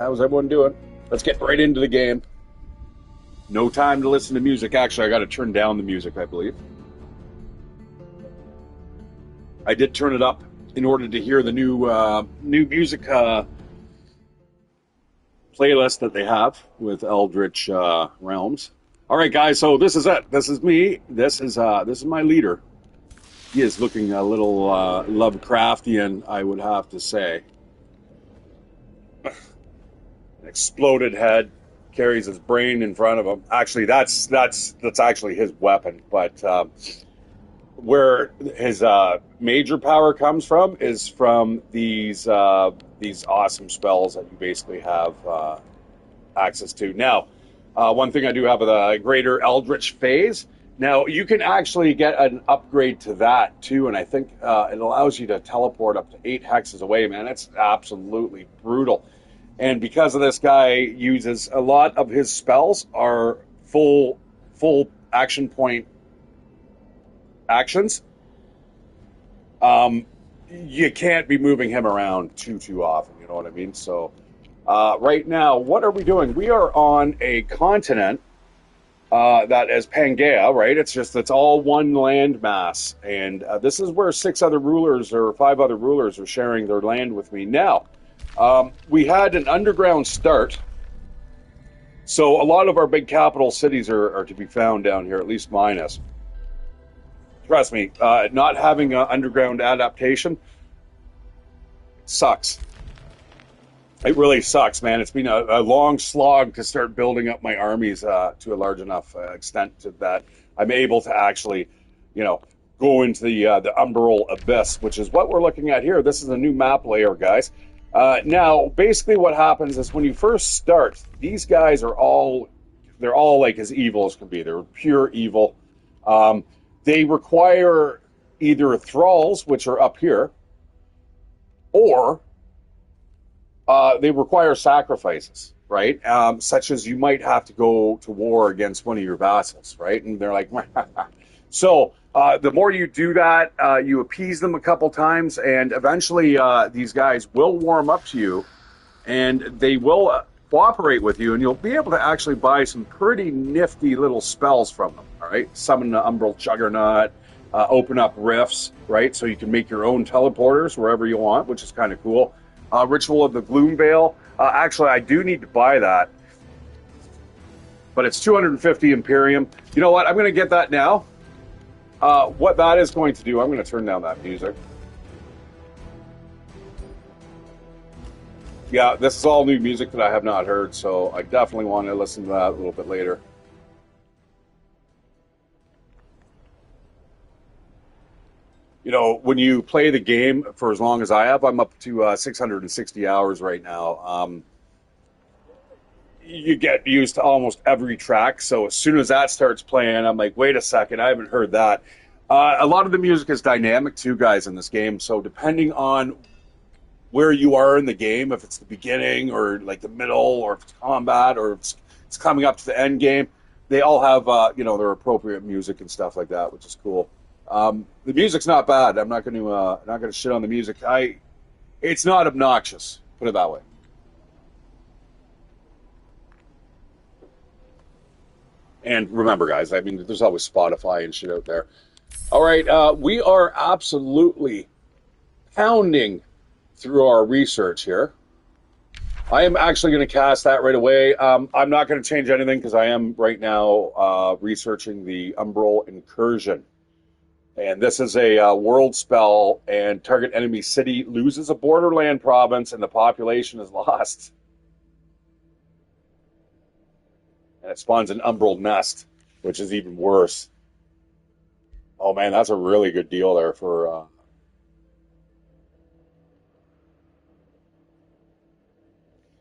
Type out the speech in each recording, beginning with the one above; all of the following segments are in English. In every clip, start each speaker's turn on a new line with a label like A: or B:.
A: How's everyone doing? Let's get right into the game. No time to listen to music. Actually, I got to turn down the music, I believe. I did turn it up in order to hear the new music playlist that they have with Eldritch Realms. All right, guys. So this is it. This is me. This is my leader. He is looking a little Lovecraftian, I would have to say. An exploded head, carries his brain in front of him. Actually, that's actually his weapon. But where his major power comes from is from these awesome spells that you basically have access to. Now, one thing I do have the Greater Eldritch Phase. Now, you can actually get an upgrade to that, too, and I think it allows you to teleport up to 8 hexes away, man. It's absolutely brutal. And because of this guy uses a lot of his spells are full action point actions, you can't be moving him around too often, you know what I mean? So right now, what are we doing? We are on a continent that is Pangea, right? It's all one land mass, and this is where 5 other rulers are sharing their land with me. Now, we had an underground start, so a lot of our big capital cities are to be found down here, at least mine is. Trust me, not having an underground adaptation sucks. It really sucks, man. It's been a long slog to start building up my armies to a large enough extent to that I'm able to actually, go into the Umbral Abyss, which is what we're looking at here. This is a new map layer, guys. Now, basically what happens is when you first start, these guys they're all like as evil as can be. They're pure evil. They require either thralls, which are up here, or they require sacrifices, right? Such as you might have to go to war against one of your vassals, right? And they're like, so the more you do that, you appease them a couple times, and eventually these guys will warm up to you, and they will cooperate with you, and you'll be able to actually buy some pretty nifty little spells from them, all right? Summon the Umbral Juggernaut, open up rifts, right? So you can make your own teleporters wherever you want, which is kind of cool. Ritual of the Gloom Veil. Actually, I do need to buy that, but it's 250 Imperium. You know what? I'm going to get that now. What that is going to do, I'm going to turn down that music. Yeah, this is all new music that I have not heard, so I definitely want to listen to that a little bit later. When you play the game for as long as I have, I'm up to 660 hours right now. You get used to almost every track, so as soon as that starts playing, I'm like, wait a second, I haven't heard that. A lot of the music is dynamic too, guys, in this game, so depending on where you are in the game, if it's the beginning or like the middle, or if it's combat, or if it's coming up to the end game, they all have their appropriate music and stuff like that, which is cool. The music's not bad. I'm not going to shit on the music. It's not obnoxious. Put it that way. And remember, guys, I mean, there's always Spotify and shit out there. All right, we are absolutely pounding through our research here. I am actually going to cast that right away. I'm not going to change anything because I am right now researching the Umbral Incursion. And this is a world spell, and target enemy city loses a borderland province, and the population is lost. And it spawns an Umbral nest, which is even worse. Oh man, that's a really good deal there for...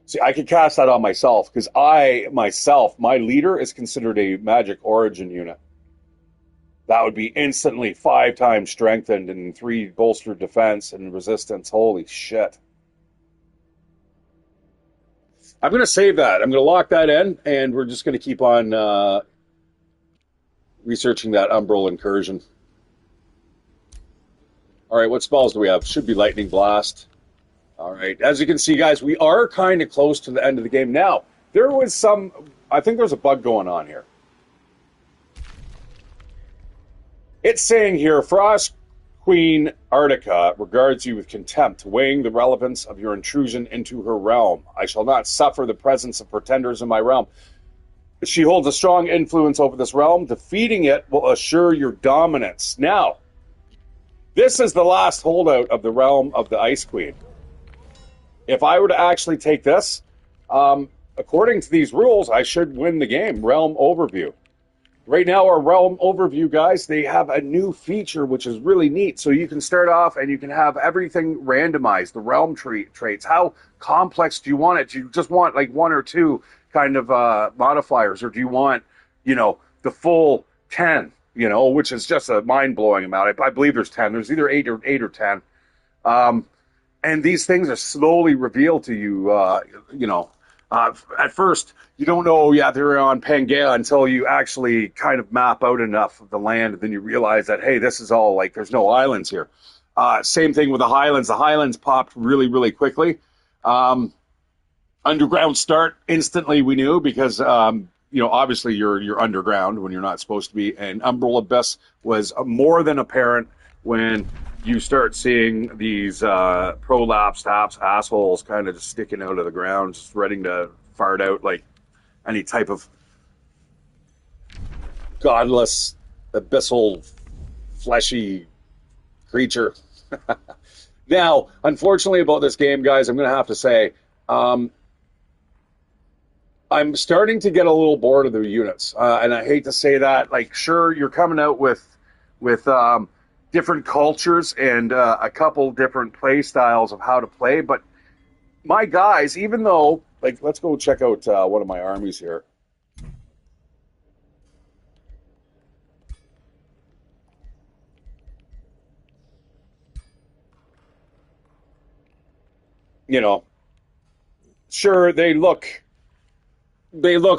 A: See, I could cast that on myself, because my leader is considered a magic origin unit. That would be instantly 5 times strengthened and 3 bolstered defense and resistance. Holy shit. I'm going to save that. I'm going to lock that in, and we're just going to keep on researching that Umbral Incursion. All right, what spells do we have? Should be Lightning Blast. All right. As you can see, guys, we are kind of close to the end of the game. Now, there was some... I think there's a bug going on here. It's saying here, Frost Queen Arctica regards you with contempt, weighing the relevance of your intrusion into her realm. I shall not suffer the presence of pretenders in my realm. She holds a strong influence over this realm. Defeating it will assure your dominance. Now, this is the last holdout of the realm of the Ice Queen. If I were to actually take this, according to these rules, I should win the game. Realm Overview. Right now, our Realm Overview, guys, they have a new feature, which is really neat. So you can start off and you can have everything randomized, the realm traits. How complex do you want it? Do you just want like one or two kind of modifiers, or do you want, you know, the full 10, you know, which is just a mind-blowing amount. I believe there's 10. There's either 8 or 10. And these things are slowly revealed to you, you know. At first, you don't know, yeah, they're on Pangea until you actually kind of map out enough of the land, and then you realize that, hey, this is all, like, there's no islands here. Same thing with the Highlands. The Highlands popped really, really quickly. Underground start, instantly we knew, because, you know, obviously you're underground when you're not supposed to be, and Umbral Abyss was more than apparent when you start seeing these prolapsed assholes kind of just sticking out of the ground, just ready to fart out like any type of godless, abyssal, fleshy creature. Now, unfortunately about this game, guys, I'm going to have to say, I'm starting to get a little bored of the units. And I hate to say that. Like, sure, you're coming out with different cultures and a couple different play styles of how to play, but my guys, even though, like, let's go check out one of my armies here. You know, sure, they look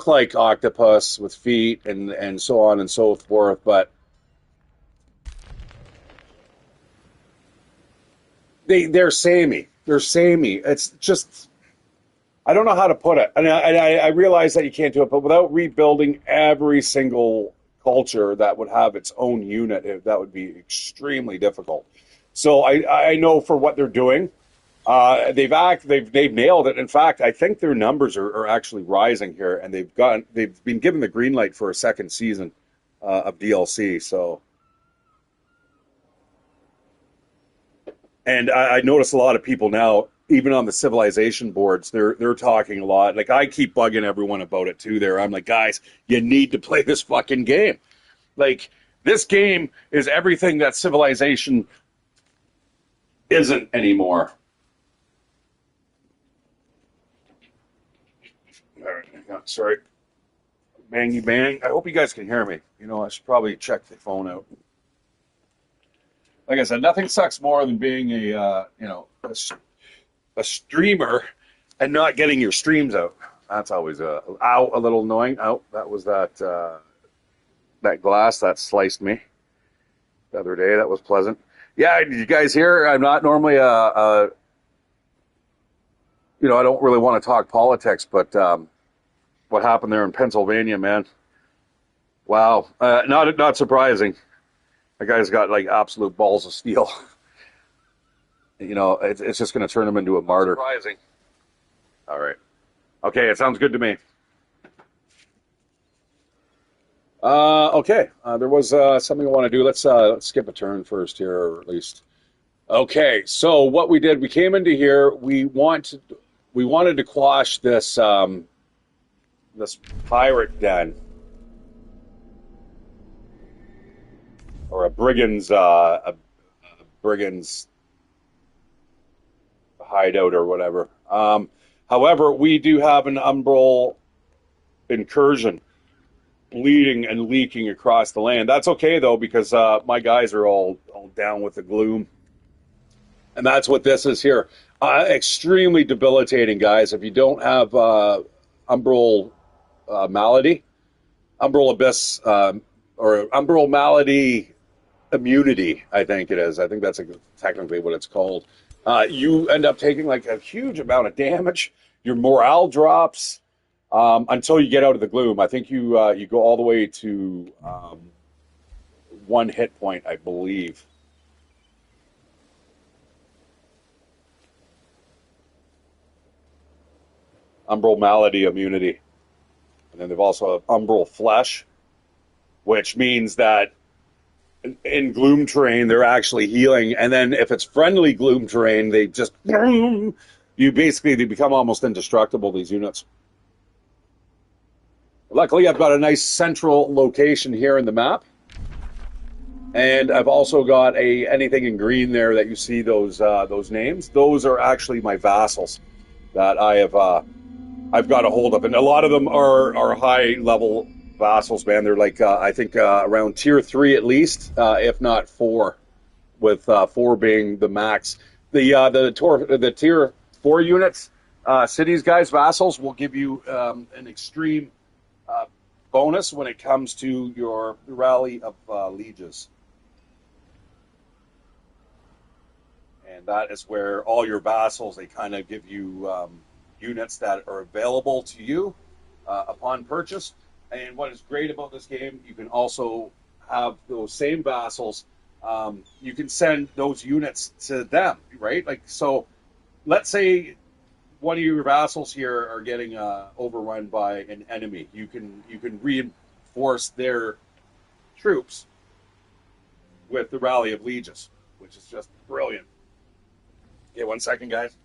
A: like octopus with feet and so on and so forth, but they're samey. They're samey. It's just, I don't know how to put it. And I realize that you can't do it, but without rebuilding every single culture that would have its own unit, that would be extremely difficult. So I know for what they're doing, they've nailed it. In fact, I think their numbers are actually rising here, and they've been given the green light for a second season of DLC. So. And I notice a lot of people now, even on the civilization boards, they're talking a lot. Like, I keep bugging everyone about it too there. I'm like, guys, you need to play this fucking game. Like, this game is everything that civilization isn't anymore. All right, sorry. Bangy bang. I hope you guys can hear me. You know, I should probably check the phone out. Like I said, nothing sucks more than being a streamer and not getting your streams out. That's always a little annoying. Ow, that was that glass that sliced me the other day. That was pleasant. Yeah, did you guys hear? I'm not normally I don't really want to talk politics, but what happened there in Pennsylvania, man? Wow, not surprising. The guy's got like absolute balls of steel. You know, it's just going to turn him into a martyr. Surprising. All right. Okay, it sounds good to me. Okay. There was something I want to do. Let's skip a turn first here, or at least. Okay. So what we did, we came into here. We wanted to quash this this pirate den. Or a brigand's hideout or whatever. However, we do have an umbral incursion bleeding and leaking across the land. That's okay though, because my guys are all down with the gloom, and that's what this is here. Extremely debilitating, guys. If you don't have umbral malady, umbral abyss, or umbral malady immunity, I think it is. I think that's technically what it's called. you end up taking like a huge amount of damage. Your morale drops until you get out of the gloom. I think you go all the way to 1 hit point, I believe. Umbral Malady immunity. And then they've also have Umbral Flesh, which means that in Gloom terrain, they're actually healing. And then if it's friendly Gloom terrain, they just... You basically, they become almost indestructible, these units. Luckily, I've got a nice central location here in the map. And I've also got anything in green there that you see those names. Those are actually my vassals that I've got a hold of, and a lot of them are high level vassals, man. They're like I think around tier 3 at least, if not 4, with 4 being the max. The tier 4 units, cities guys, vassals will give you an extreme bonus when it comes to your rally of lieges. And that is where all your vassals, they kind of give you units that are available to you upon purchase. And what is great about this game, you can also have those same vassals, you can send those units to them, right? Like, so let's say one of your vassals here are getting overrun by an enemy. You can reinforce their troops with the Rally of Lieges, which is just brilliant. Okay, 1 second, guys.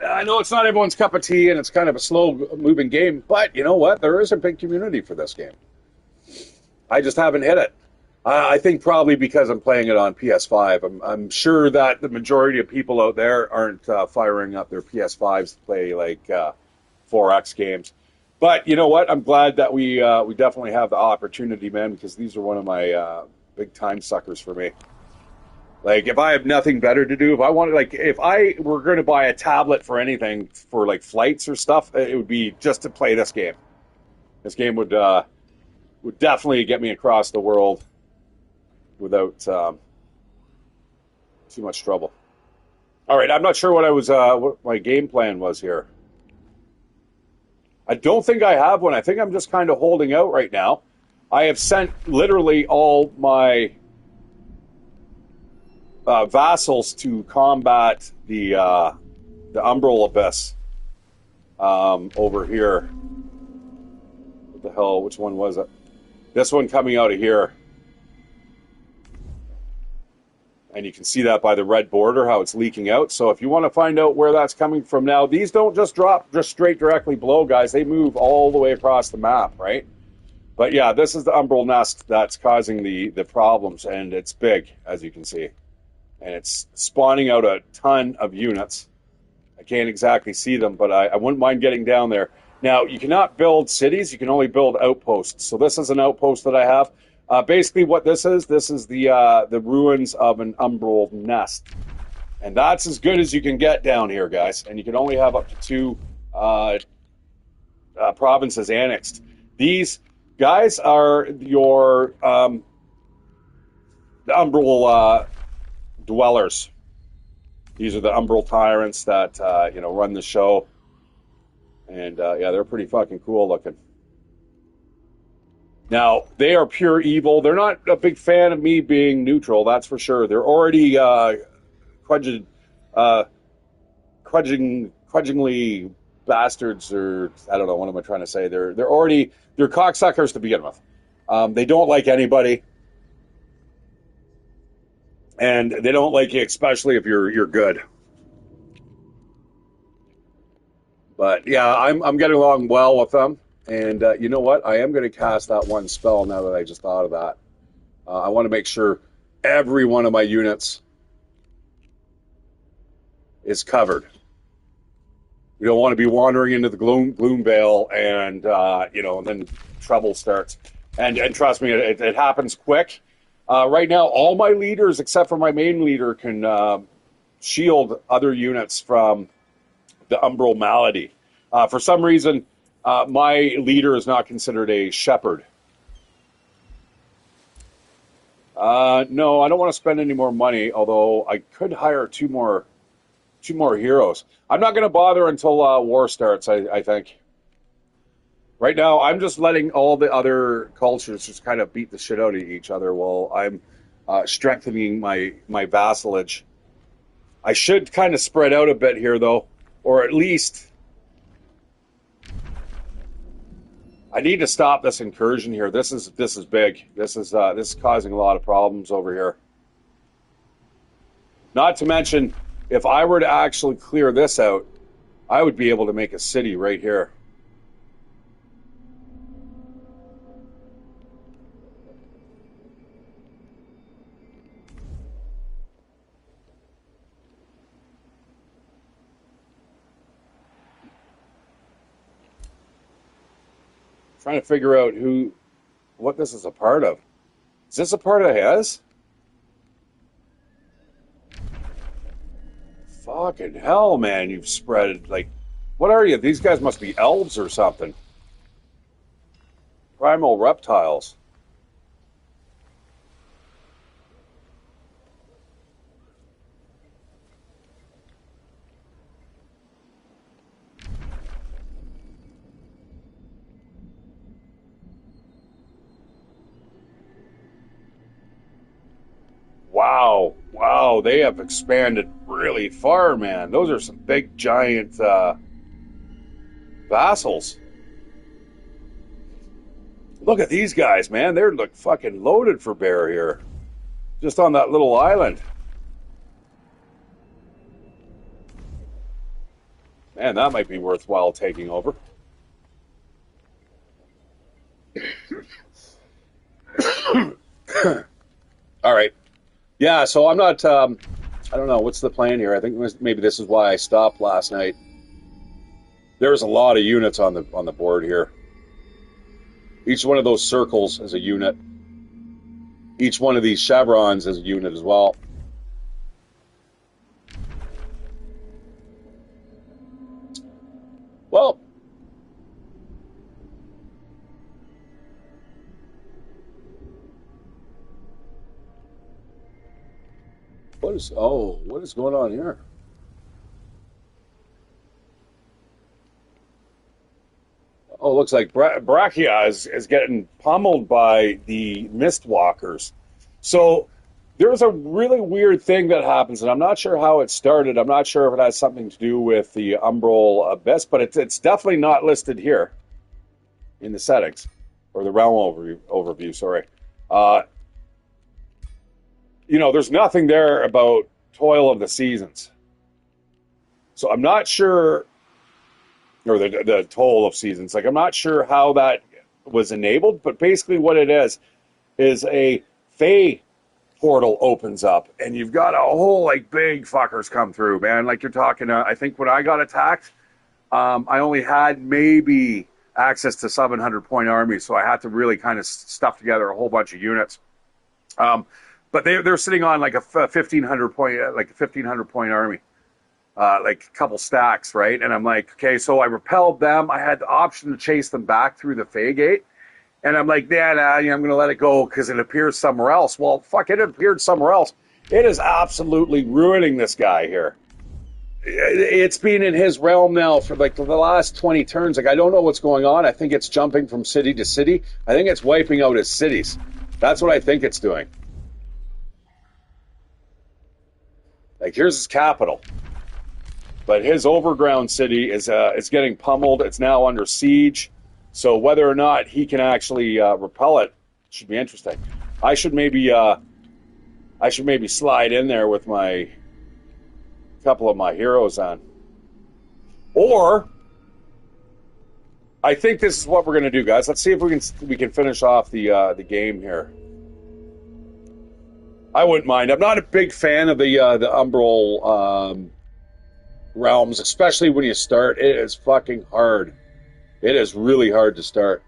A: I know it's not everyone's cup of tea, and it's kind of a slow-moving game, but you know what? There is a big community for this game. I just haven't hit it. I think probably because I'm playing it on PS5. I'm sure that the majority of people out there aren't firing up their PS5s to play like 4X games. But you know what? I'm glad that we definitely have the opportunity, man, because these are one of my big time suckers for me. Like, if I have nothing better to do, if I were going to buy a tablet for anything, for like flights or stuff, it would be just to play this game. This game would definitely get me across the world without too much trouble. All right, I'm not sure what my game plan was here. I don't think I have one. I think I'm just kind of holding out right now. I have sent literally all my vassals to combat the Umbral Abyss over here. What the hell? Which one was it? This one coming out of here. And you can see that by the red border, how it's leaking out. So if you want to find out where that's coming from now, these don't just drop just straight directly below, guys. They move all the way across the map, right? But yeah, this is the Umbral Nest that's causing the problems, and it's big, as you can see. And it's spawning out a ton of units. I can't exactly see them, but I wouldn't mind getting down there. Now, you cannot build cities. You can only build outposts. So this is an outpost that I have. Basically, what this is the ruins of an Umbral Nest. And that's as good as you can get down here, guys. And you can only have up to 2 provinces annexed. These guys are your the Umbral dwellers. These are the Umbral tyrants that run the show. And yeah, they're pretty fucking cool looking. Now, they are pure evil. They're not a big fan of me being neutral, that's for sure. They're already grudgingly bastards, or I don't know, what am I trying to say? They're cocksuckers to begin with. They don't like anybody. And they don't like you, especially if you're good. But yeah, I'm getting along well with them. And you know what? I am going to cast that one spell now that I just thought of that. I want to make sure every one of my units is covered. We don't want to be wandering into the gloom veil, and and then trouble starts. And trust me, it happens quick. Right now, all my leaders, except for my main leader, can shield other units from the umbral malady. For some reason, my leader is not considered a shepherd. No, I don't want to spend any more money, although I could hire two more heroes. I'm not going to bother until war starts, I think. Right now, I'm just letting all the other cultures just kind of beat the shit out of each other while I'm strengthening my vassalage. I should kind of spread out a bit here, though, or at least I need to stop this incursion here. This is big. This is causing a lot of problems over here. Not to mention, if I were to actually clear this out, I would be able to make a city right here. Trying to figure out what this is a part of. Is this a part of his? Fucking hell, man, you've spread, like, what are you? These guys must be elves or something. Primal reptiles. Wow, they have expanded really far, man. Those are some big, giant vassals. Look at these guys, man. They're like fucking loaded for bear here. Just on that little island. Man, that might be worthwhile taking over. All right. Yeah, so I'm not, I don't know, what's the plan here? I think maybe this is why I stopped last night. There's a lot of units on the board here. Each one of those circles is a unit. Each one of these chevrons is a unit as well. Well, what is going on here? Oh, looks like Brachia is getting pummeled by the Mistwalkers. So there's a really weird thing that happens, and I'm not sure how it started. I'm not sure if it has something to do with the Umbral Abyss, but it's definitely not listed here in the settings, or the realm overview, sorry. There's nothing there about Toil of the Seasons. So I'm not sure, or the Toll of Seasons. Like, I'm not sure how that was enabled, but basically what it is a Fey portal opens up, and you've got a whole, like, big fuckers come through, man. Like, you're talking, I think when I got attacked, I only had maybe access to 700-point armies, so I had to really kind of stuff together a whole bunch of units. But they're sitting on like a 1,500-point army, like a couple stacks, right? And I'm like, okay, so I repelled them. I had the option to chase them back through the Fey Gate, and I'm like, I'm going to let it go because it appears somewhere else. Well, fuck, it appeared somewhere else. It is absolutely ruining this guy here. It's been in his realm now for like the last 20 turns. Like, I don't know what's going on. I think it's jumping from city to city. I think it's wiping out his cities. That's what I think it's doing. Like, here's his capital, but his overground city is getting pummeled. It's now under siege, so whether or not he can actually repel it should be interesting. I should maybe slide in there with my couple of my heroes on, or I think this is what we're going to do, guys. Let's see if we can finish off the game here. I wouldn't mind. I'm not a big fan of the Umbral realms, especially when you start. It is fucking hard. It is really hard to start.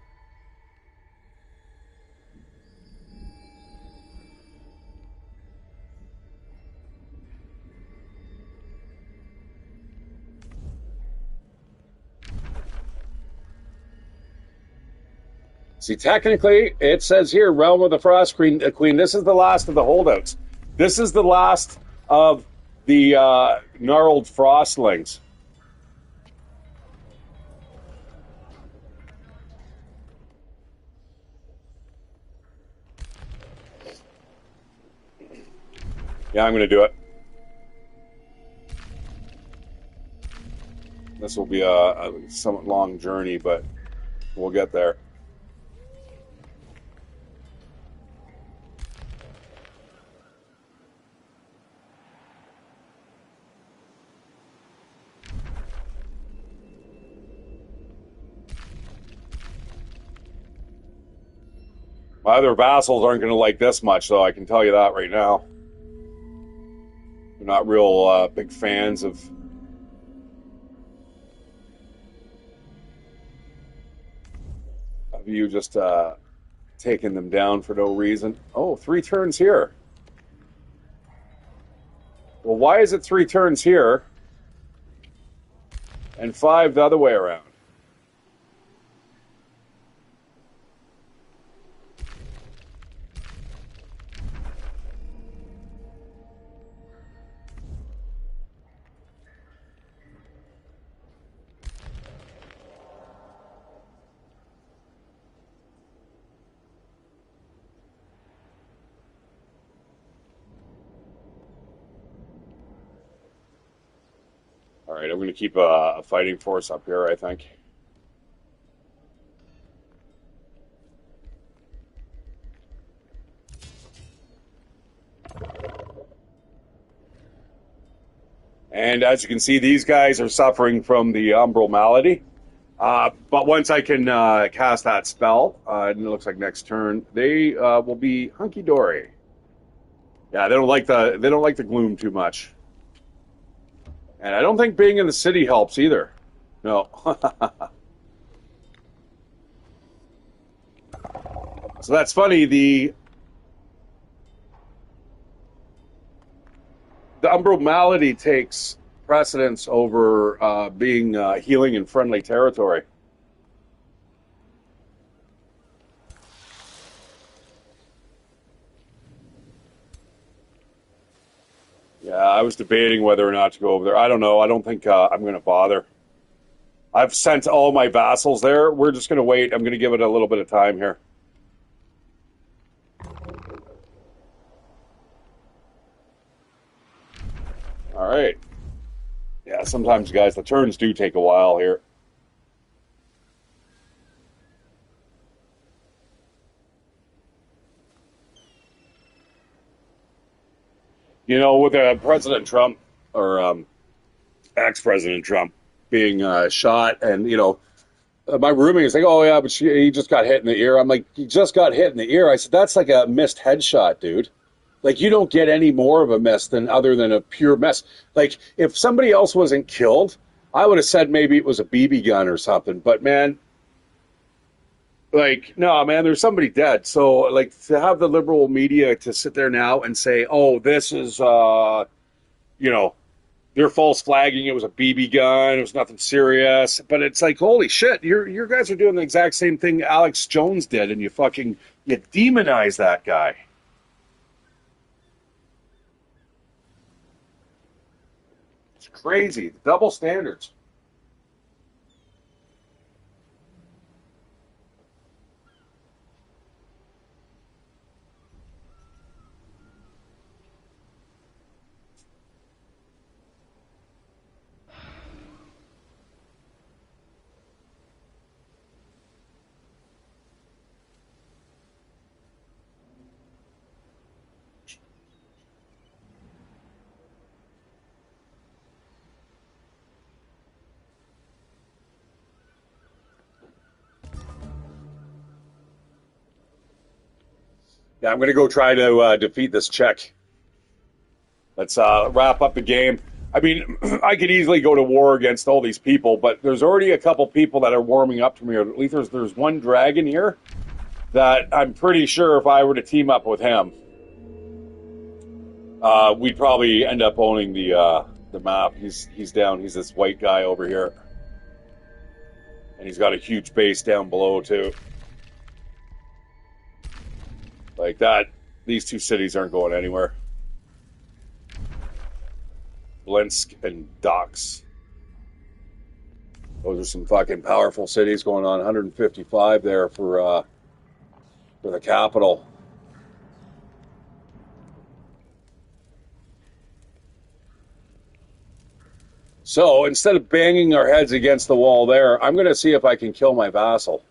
A: See, technically, it says here, Realm of the Frost Queen. This is the last of the holdouts. This is the last of the gnarled frostlings. Yeah, I'm going to do it. This will be a somewhat long journey, but we'll get there. My other vassals aren't going to like this much, though, I can tell you that right now. They're not real big fans of you just taking them down for no reason. Oh, 3 turns here. Well, why is it 3 turns here and 5 the other way around? All right, I'm going to keep a fighting force up here, I think. And as you can see, these guys are suffering from the umbral malady. But once I can cast that spell, and it looks like next turn, they will be hunky-dory. Yeah, they don't like the gloom too much. And I don't think being in the city helps either. No. So that's funny. The umbral malady takes precedence over being healing in friendly territory. Yeah, I was debating whether or not to go over there. I don't know. I don't think I'm going to bother. I've sent all my vassals there. We're just going to wait. I'm going to give it a little bit of time here. All right. Yeah, sometimes, guys, the turns do take a while here. You know, with President Trump, or ex-President Trump, being shot, and, you know, my roommate is like, oh, yeah, but he just got hit in the ear. I'm like, he just got hit in the ear. I said, that's like a missed headshot, dude. Like, you don't get any more of a miss than other than a pure miss. Like, if somebody else wasn't killed, I would have said maybe it was a BB gun or something. But, man, like, no, man, there's somebody dead. So, like, to have the liberal media to sit there now and say, oh, this is, you know, they're false flagging. It was a BB gun. It was nothing serious. But it's like, holy shit, your guys are doing the exact same thing Alex Jones did, and you demonize that guy. It's crazy. Double standards. Yeah, I'm going to go try to defeat this Czech. Let's wrap up the game. I mean, I could easily go to war against all these people, but there's already a couple people that are warming up to me. Or at least there's one dragon here that I'm pretty sure if I were to team up with him, we'd probably end up owning the map. He's down. He's this white guy over here, and he's got a huge base down below too. Like that, these two cities aren't going anywhere. Blinsk and Dox. Those are some fucking powerful cities going on. 155 there for the capital. So instead of banging our heads against the wall there, I'm going to see if I can kill my vassal.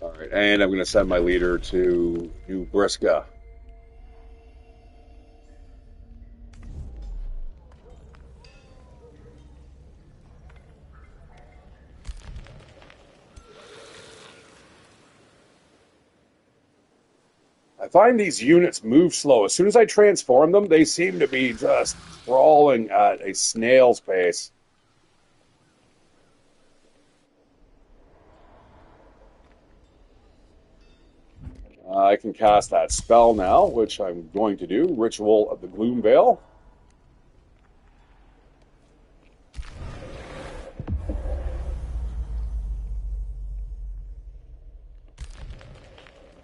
A: All right, and I'm going to send my leader to New Briska. I find these units move slow. As soon as I transform them, they seem to be just crawling at a snail's pace. I can cast that spell now, which I'm going to do. Ritual of the Gloom Veil.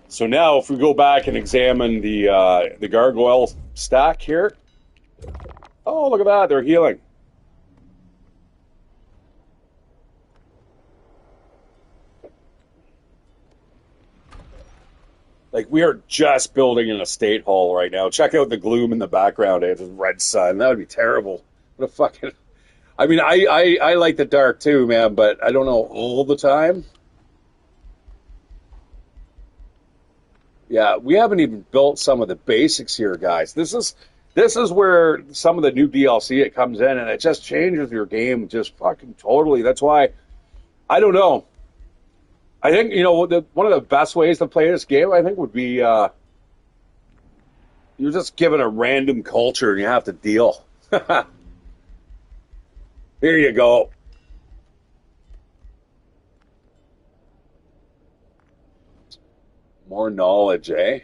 A: So now if we go back and examine the gargoyle stack here. Oh, look at that. They're healing. Like, we are just building an estate hall right now. Check out the gloom in the background. It's a red sun. That would be terrible. What a fucking... I mean, I like the dark too, man, but I don't know all the time. Yeah, we haven't even built some of the basics here, guys. This is where some of the new DLC it comes in, and it just changes your game just fucking totally. That's why, I don't know. I think, you know, one of the best ways to play this game, I think, would be you're just given a random culture and you have to deal. Here you go. More knowledge, eh?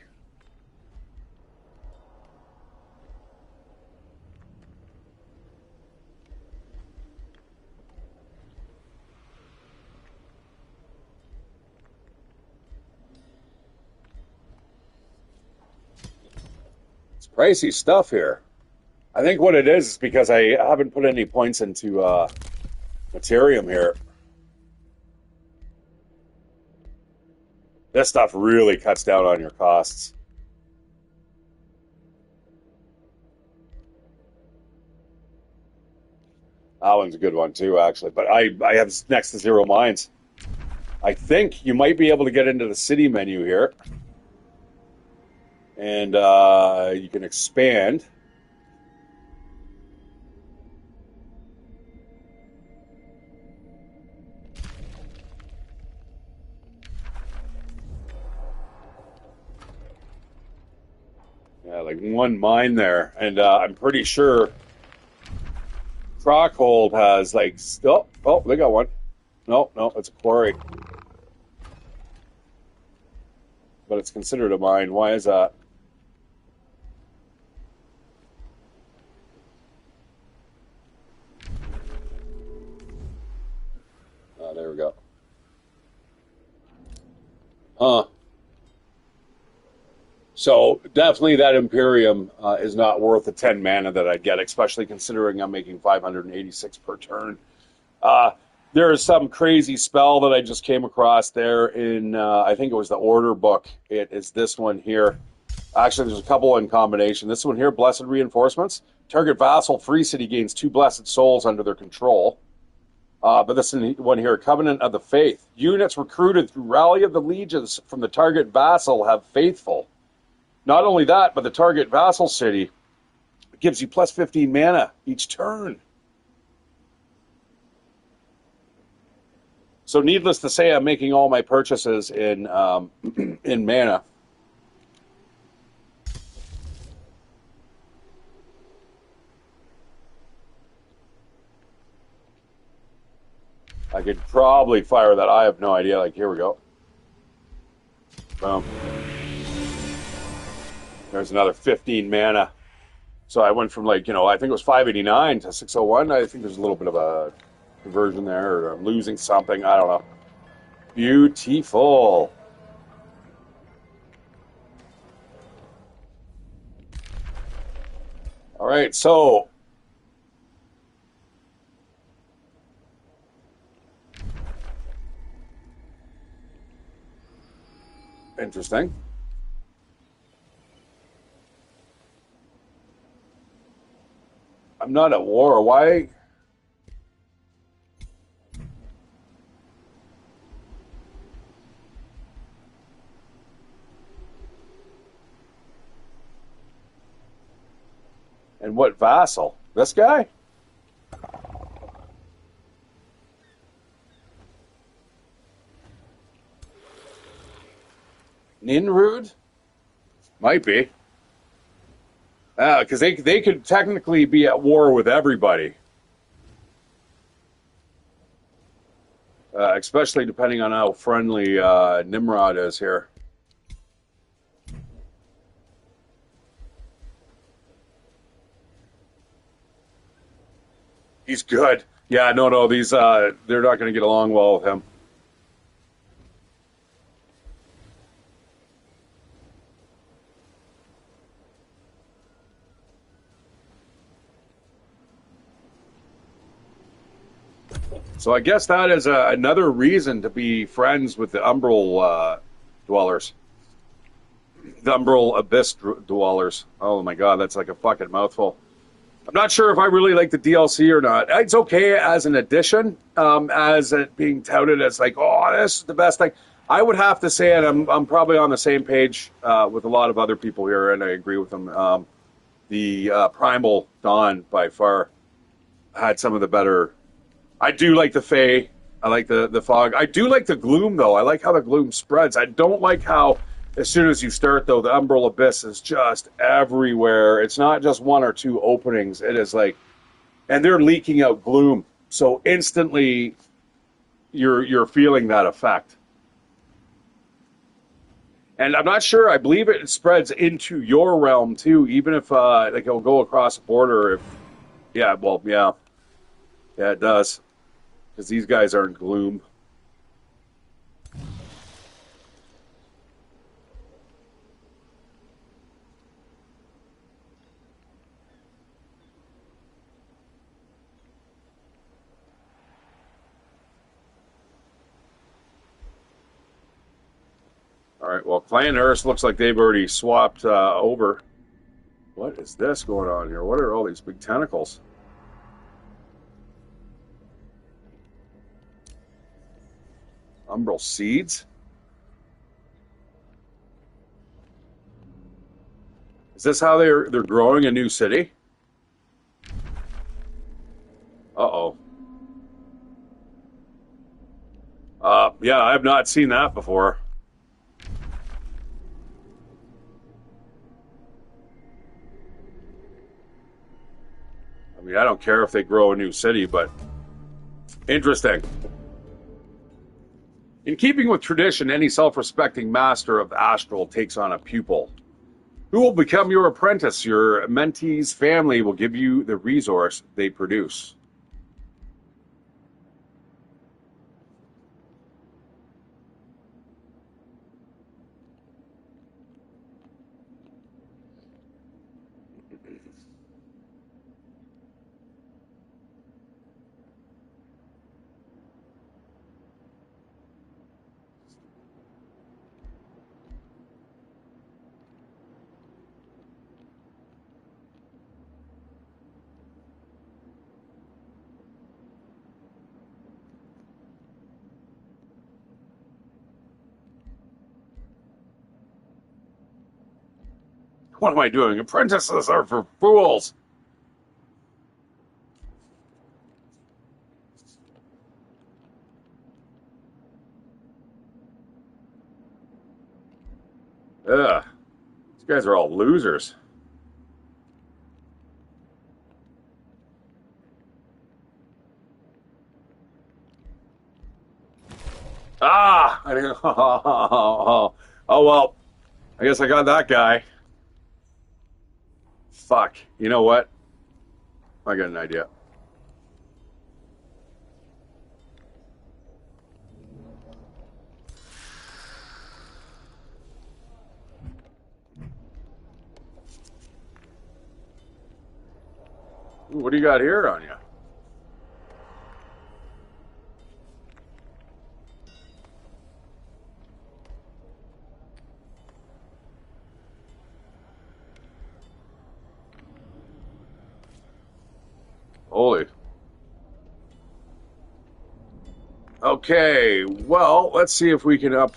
A: It's pricey stuff here. I think what it is because I haven't put any points into Materium here. This stuff really cuts down on your costs. That one's a good one too, actually. But I have next to 0 mines. I think you might be able to get into the city menu here. And you can expand. Yeah, like 1 mine there. And I'm pretty sure Crockhold has like... Oh, they got one. No, it's a quarry. But it's considered a mine. Why is that? Oh, there we go. Huh. So definitely that Imperium is not worth the 10 mana that I'd get, especially considering I'm making 586 per turn. There is some crazy spell that I just came across there in, I think it was the order book. It is this one here. Actually, there's a couple in combination. This one here, Blessed Reinforcements. Target vassal free city gains 2 blessed souls under their control. But this one here, Covenant of the Faith. Units recruited through Rally of the Legions from the target vassal have faithful. Not only that, but the target vassal city gives you plus 15 mana each turn. So needless to say, I'm making all my purchases in in mana. I could probably fire that. I have no idea. Like, here we go. Boom. There's another 15 mana. So I went from, like, I think it was 589 to 601. I think there's a little bit of a conversion there, or I'm losing something. I don't know. Beautiful. All right, so interesting. I'm not at war. Why? And what vassal? This guy? Ninrud? Might be. Because they could technically be at war with everybody. Especially depending on how friendly Nimrod is here. He's good. Yeah, no, these they're not going to get along well with him. So I guess that is another reason to be friends with the Umbral dwellers. The Umbral Abyss dwellers. Oh my god, that's like a fucking mouthful. I'm not sure if I really like the DLC or not. It's okay as an addition, as it being touted as like, oh, this is the best thing. I would have to say, and I'm probably on the same page with a lot of other people here, and I agree with them. The Primal Dawn by far had some of the better. I do like the Fae. I like the Fog. I do like the Gloom, though. I like how the Gloom spreads. I don't like how, as soon as you start, though, the Umbral Abyss is just everywhere. It's not just one or two openings. It is like, and they're leaking out gloom. So instantly, you're feeling that effect. And I'm not sure. I believe it spreads into your realm too, even if like it'll go across the border. If yeah, well, yeah, it does, because these guys aren't gloom. All right, well, Clan Earth looks like they've already swapped over. What is this going on here? What are all these big tentacles? Umbral seeds? Is this how they're growing a new city? Uh-oh. Yeah, I have not seen that before. I mean, I don't care if they grow a new city, but interesting. In keeping with tradition, any self-respecting master of the astral takes on a pupil. Who will become your apprentice? Your mentee's family will give you the resource they produce. What am I doing? Apprentices are for fools. Ugh. These guys are all losers. Ah! Oh, well. I guess I got that guy. Fuck. You know what? I got an idea. Ooh, what do you got here on you? Holy. Okay, well, let's see if we can up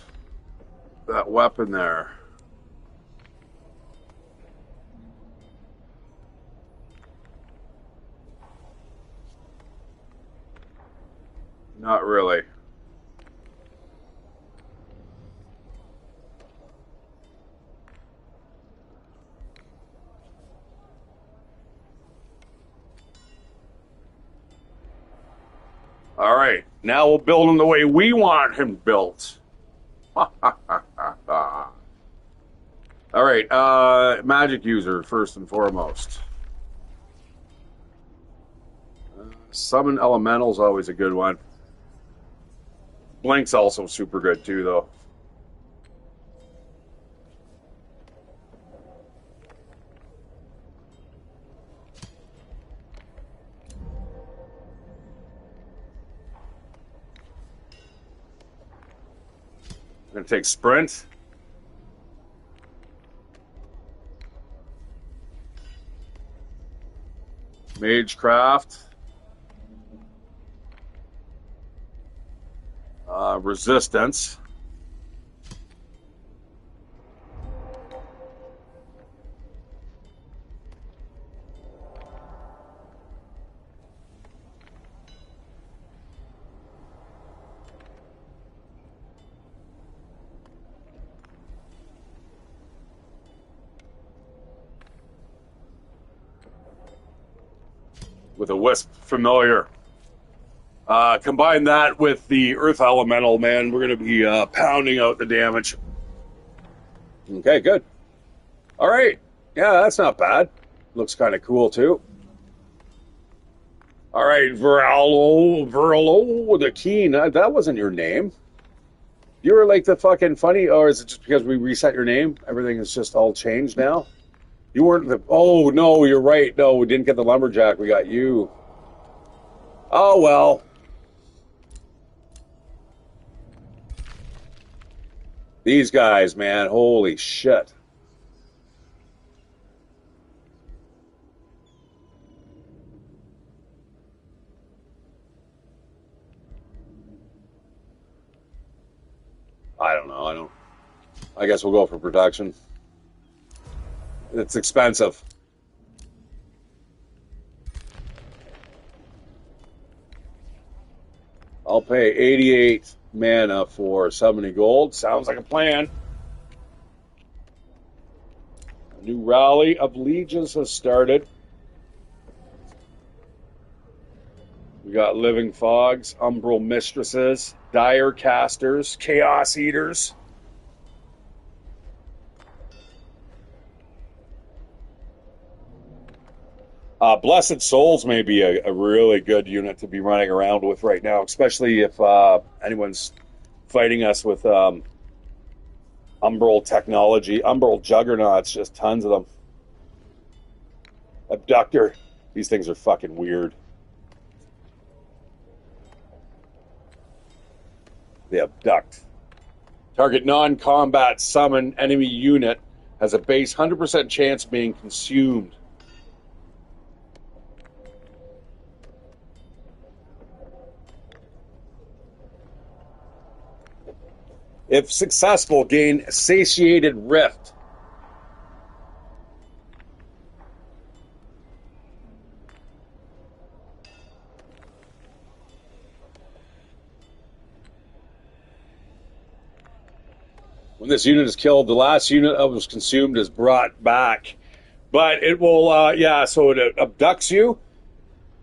A: that weapon there. Not really. All right, now we'll build him the way we want him built. All right, magic user first and foremost. Summon elemental's always a good one. Blink's also super good too, though. I'm gonna take sprint. Magecraft. Resistance. With a wisp familiar. Combine that with the earth elemental, man. We're going to be pounding out the damage. Okay, good. All right. Yeah, that's not bad. Looks kind of cool, too. All right, Verlo the Keen. That wasn't your name. You were like the fucking funny, or is it just because we reset your name? Everything is just all changed now? You weren't the... Oh, no, you're right. No, we didn't get the lumberjack. We got you. Oh, well. These guys, man. Holy shit. I don't know. I guess we'll go for protection. It's expensive. I'll pay 88 mana for 70 gold. Sounds like a plan. A new rally of legions has started. We got living fogs, umbral mistresses, dire casters, chaos eaters. Blessed Souls may be a really good unit to be running around with right now, especially if anyone's fighting us with umbral technology. Umbral juggernauts, just tons of them. Abductor. These things are fucking weird. They abduct. Target non-combat summon enemy unit has a base 100% chance of being consumed. If successful, gain Satiated Rift. When this unit is killed, the last unit that was consumed is brought back. But it will, yeah, so it abducts you.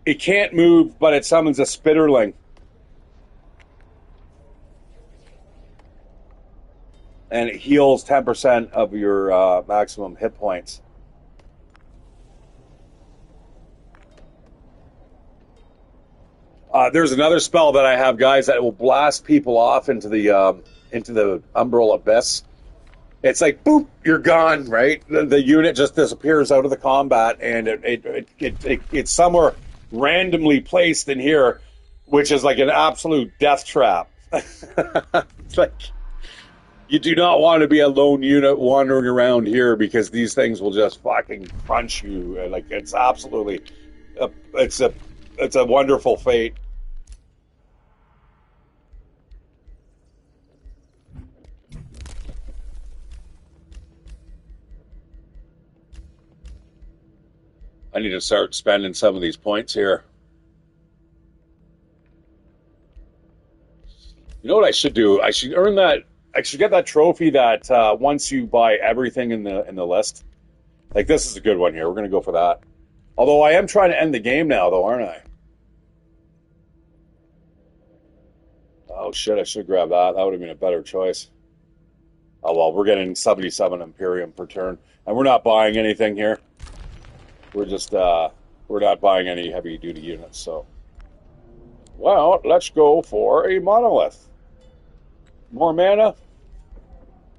A: It can't move, but it summons a Spitterling. and it heals 10% of your maximum hit points. There's another spell that I have, guys, that will blast people off into the Umbral Abyss. It's like, boop, you're gone, right? The unit just disappears out of the combat, and it's somewhere randomly placed in here, which is like an absolute death trap. It's like, you do not want to be a lone unit wandering around here because these things will just fucking crunch you. And like, it's absolutely, it's a wonderful fate. I need to start spending some of these points here. You know what I should do? I should earn that. I should get that trophy that once you buy everything in the list. Like, this is a good one here. We're gonna go for that. Although I am trying to end the game now, though, aren't I? Oh shit! I should have grabbed that. That would have been a better choice. Oh well, we're getting 77 Imperium per turn, and we're not buying anything here. We're just we're not buying any heavy duty units. So, well, let's go for a monolith. More mana?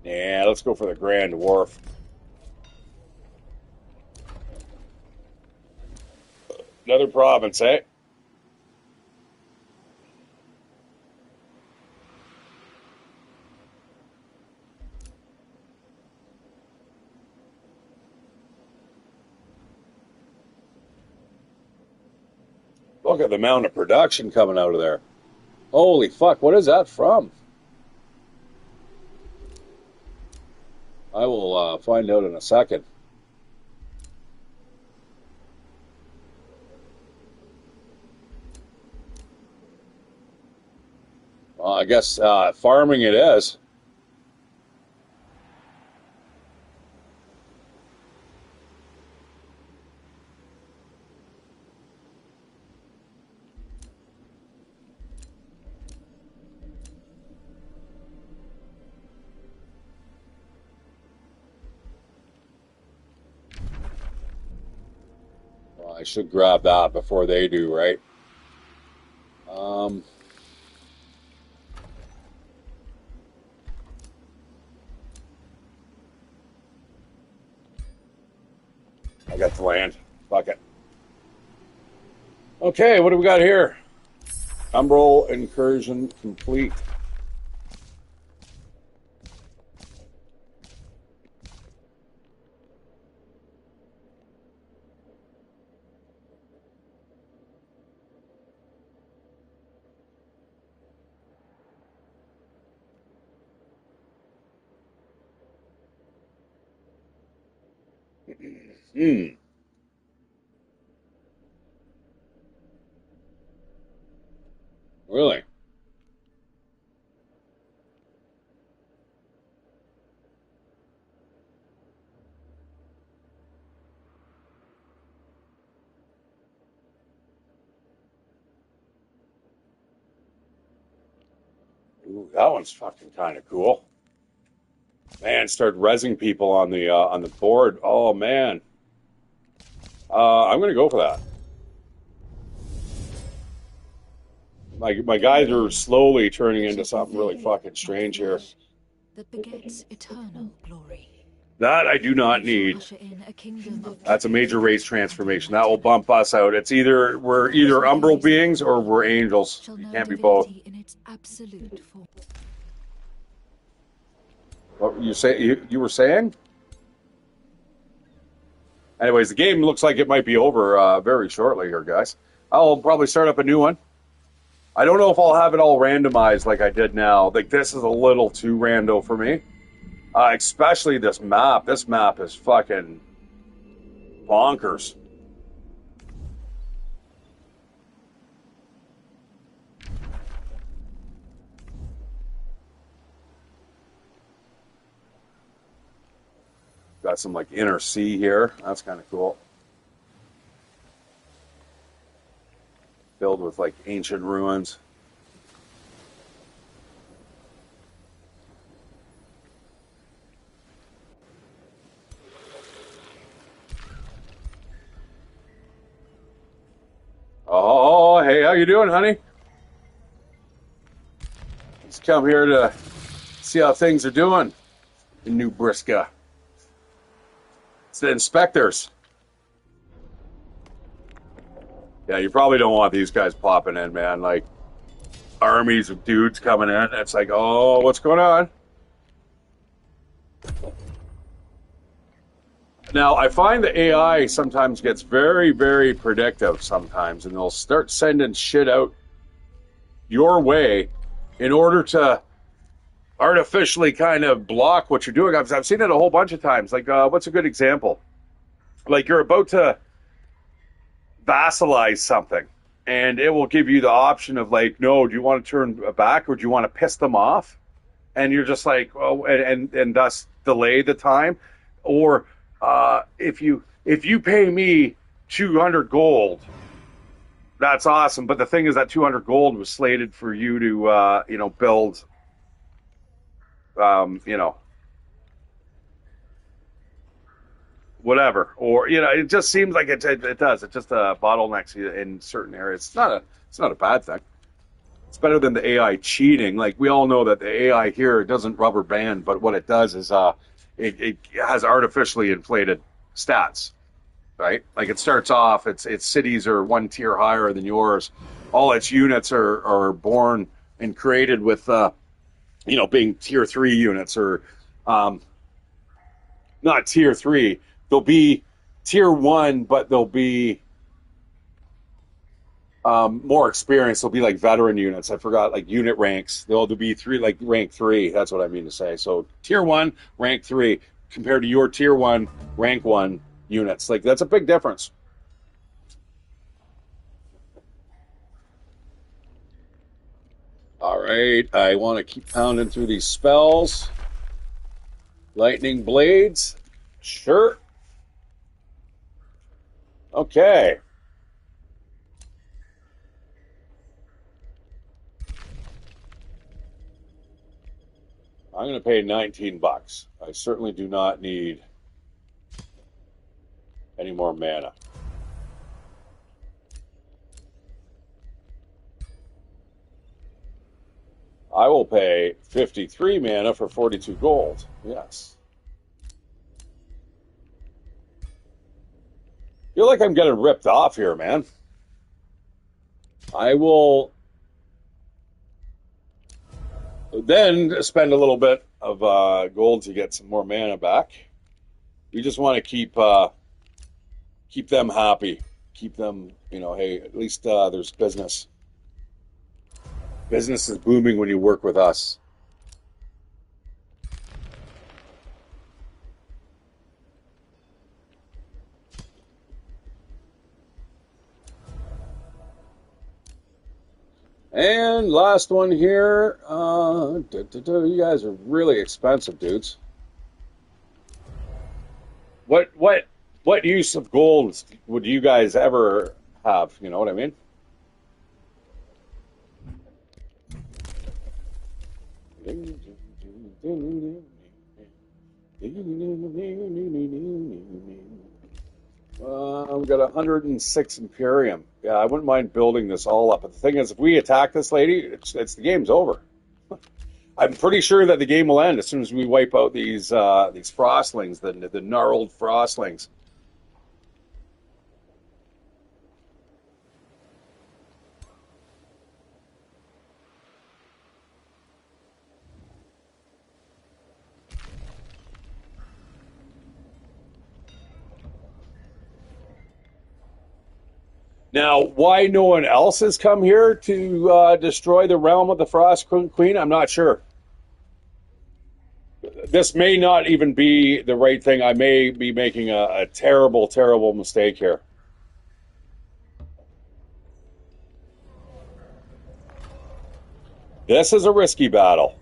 A: Yeah, let's go for the Grand Dwarf. Another province, eh? Look at the amount of production coming out of there. Holy fuck, what is that from? I will find out in a second. Well, I guess farming it is. Well, I should grab that before they do, right? I got the land. Fuck it. Okay, what do we got here? Umbral incursion complete. Really? Ooh, that one's fucking kind of cool. Man, start rezzing people on the board. Oh man, I'm gonna go for that. My guys are slowly turning into something really fucking strange here.
B: That begets eternal glory.
A: That I do not need. That's a major race transformation. That will bump us out. We're either umbral beings or we're angels. You can't be both. What you say? You were saying? Anyways, the game looks like it might be over very shortly here, guys. I'll probably start up a new one. I don't know if I'll have it all randomized like I did now. Like, this is a little too rando for me. Especially this map. This map is fucking bonkers. Got some like inner sea here. That's kind of cool. Filled with like ancient ruins. Hey, how you doing, honey? Just come here to see how things are doing in New Briska. It's the inspectors. Yeah, you probably don't want these guys popping in, man. Like, armies of dudes coming in. It's like, oh, what's going on? Now, I find the AI sometimes gets very, very predictive sometimes, and they'll start sending shit out your way in order to artificially kind of block what you're doing. I've seen it a whole bunch of times. Like, what's a good example? Like, you're about to vassalize something, and it will give you the option of, like, no, do you want to turn back, or do you want to piss them off? And you're just like, oh, and thus delay the time. Or if you pay me 200 gold, that's awesome. But the thing is that 200 gold was slated for you to build, whatever. Or it just seems like it does. It just bottlenecks you in certain areas. It's not a bad thing. It's better than the AI cheating. Like, we all know that the AI here doesn't rubber band, but what it does is it has artificially inflated stats, right? Like, it starts off, its cities are one tier higher than yours. All its units are born and created with, being tier 3 units, or not tier 3. They'll be tier 1, but they'll be more experienced. They'll be like veteran units. I forgot, like, unit ranks. They'll be like rank 3. That's what I mean to say. So tier 1, rank 3, compared to your tier 1, rank 1 units. Like, that's a big difference. All right, I want to keep pounding through these spells. Lightning blades, sure. Okay. I'm going to pay 19 bucks. I certainly do not need any more mana. I will pay 53 mana for 42 gold. Yes. Feel like I'm getting ripped off here, man. I will then spend a little bit of gold to get some more mana back. We just want to keep them happy. Keep them, hey, at least there's business. Business is booming when you work with us. And last one here. You guys are really expensive, dudes. What use of gold would you guys ever have? You know what I mean? I've got 106 Imperium. Yeah, I wouldn't mind building this all up. But the thing is, if we attack this lady, it's the game's over. I'm pretty sure that the game will end as soon as we wipe out these frostlings, the gnarled frostlings. Now, why no one else has come here to destroy the realm of the Frost Queen, I'm not sure. This may not even be the right thing. I may be making a terrible, terrible mistake here. This is a risky battle.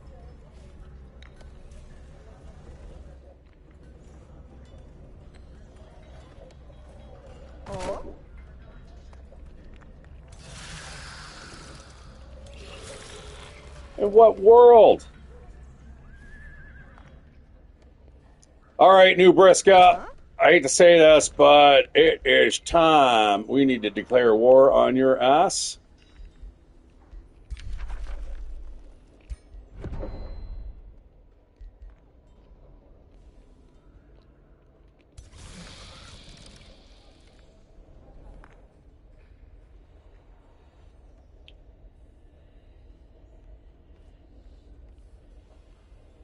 A: In what world? All right, New Briska. I hate to say this, but it is time. We need to declare war on your ass.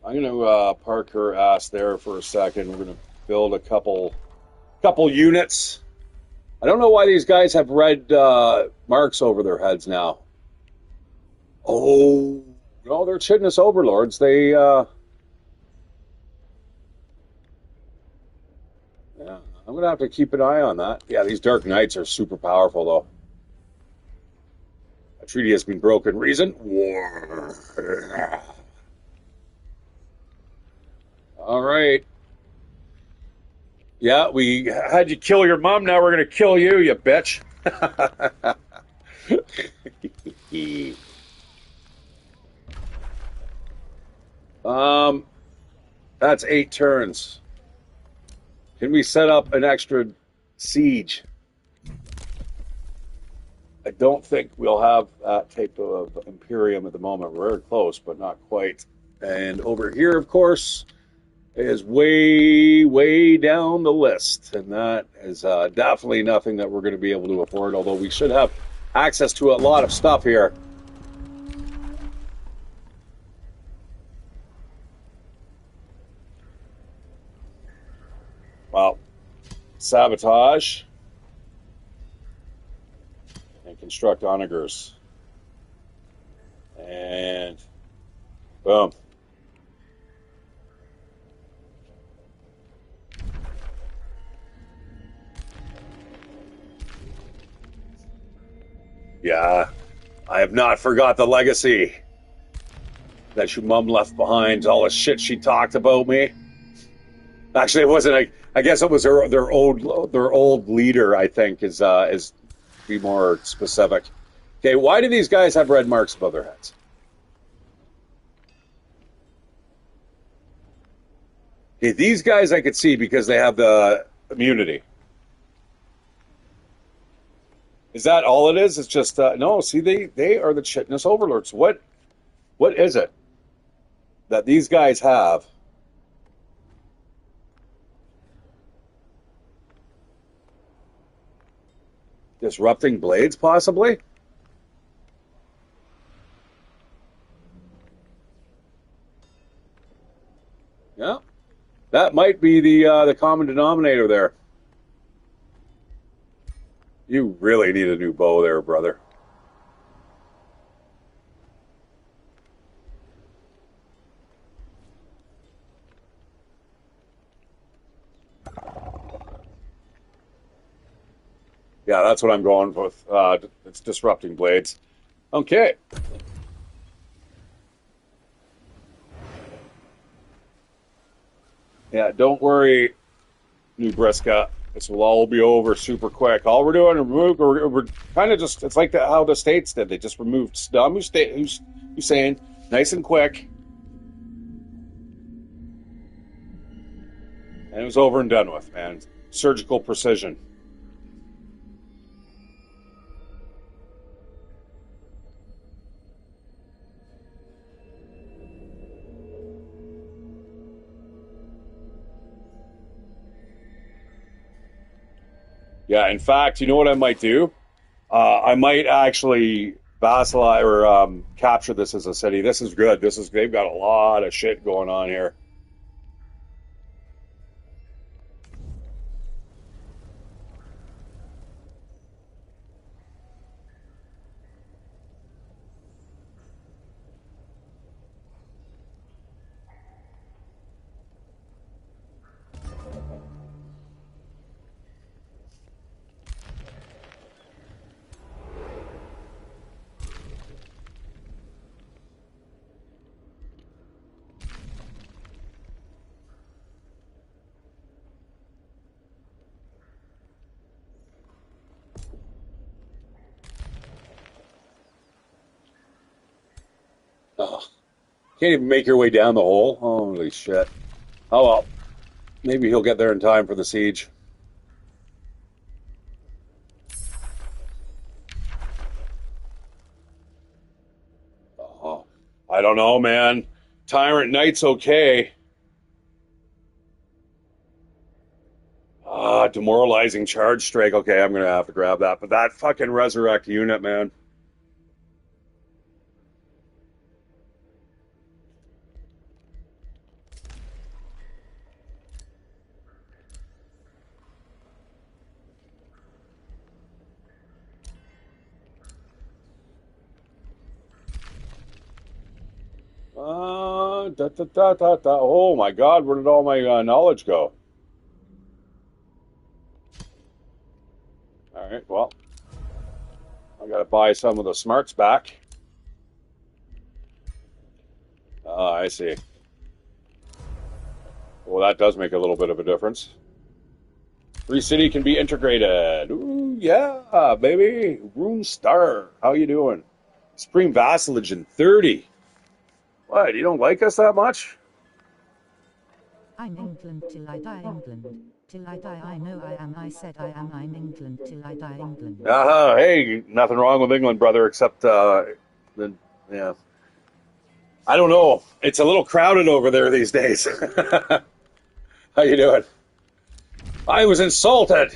A: I'm gonna park her ass there for a second. We're gonna build a couple units. I don't know why these guys have red marks over their heads now. Oh, no, they're Chitinous Overlords. Yeah, I'm gonna have to keep an eye on that. Yeah, these Dark Knights are super powerful, though. A treaty has been broken. Reason? War. All right. Yeah, we had you kill your mom. Now we're gonna kill you, you bitch. um, that's 8 turns. Can we set up an extra siege? I don't think we'll have that type of Imperium at the moment. We're very close, but not quite. And over here, of course, is way, way down the list. And that is definitely nothing that we're going to be able to afford, although we should have access to a lot of stuff here. Well, sabotage and construct onagers. And boom. Yeah, I have not forgot the legacy that your mom left behind. All the shit she talked about me. Actually, it wasn't. I guess it was their old leader. I think is be more specific. Okay, why do these guys have red marks above their heads? Okay, these guys I could see because they have the immunity. Is that all it is? It's just no. See, they are the Chitinous Overlords. What is it that these guys have? Disrupting blades, possibly. Yeah, that might be the common denominator there. You really need a new bow there, brother. Yeah, that's what I'm going with. It's disrupting blades. Okay. Yeah, don't worry, New Briska. This will all be over super quick. All we're doing, we're kind of just, it's like how the States did. They just removed Saddam Hussein, nice and quick. And it was over and done with, man. Surgical precision. Yeah, in fact, you know what I might do? I might actually vassalize or capture this as a city. This is good. They've got a lot of shit going on here. Oh, can't even make your way down the hole. Holy shit. Oh well. Maybe he'll get there in time for the siege. Oh, I don't know, man. Tyrant Knight's okay. Demoralizing charge strike. Okay, I'm gonna have to grab that. But that fucking resurrect unit, man. Oh my God, where did all my knowledge go? All right, well, I gotta buy some of the smarts back. I see. Well, that does make a little bit of a difference. Free City can be integrated. Ooh, yeah, baby. Rune Star, how you doing? Supreme Vassalage in 30. What, you don't like us that much?
C: I'm England till I die, England. Till I die, I know I am. I said I am. I'm England till I die, England.
A: Hey, nothing wrong with England, brother, except, yeah. I don't know. It's a little crowded over there these days. How you doing? I was insulted.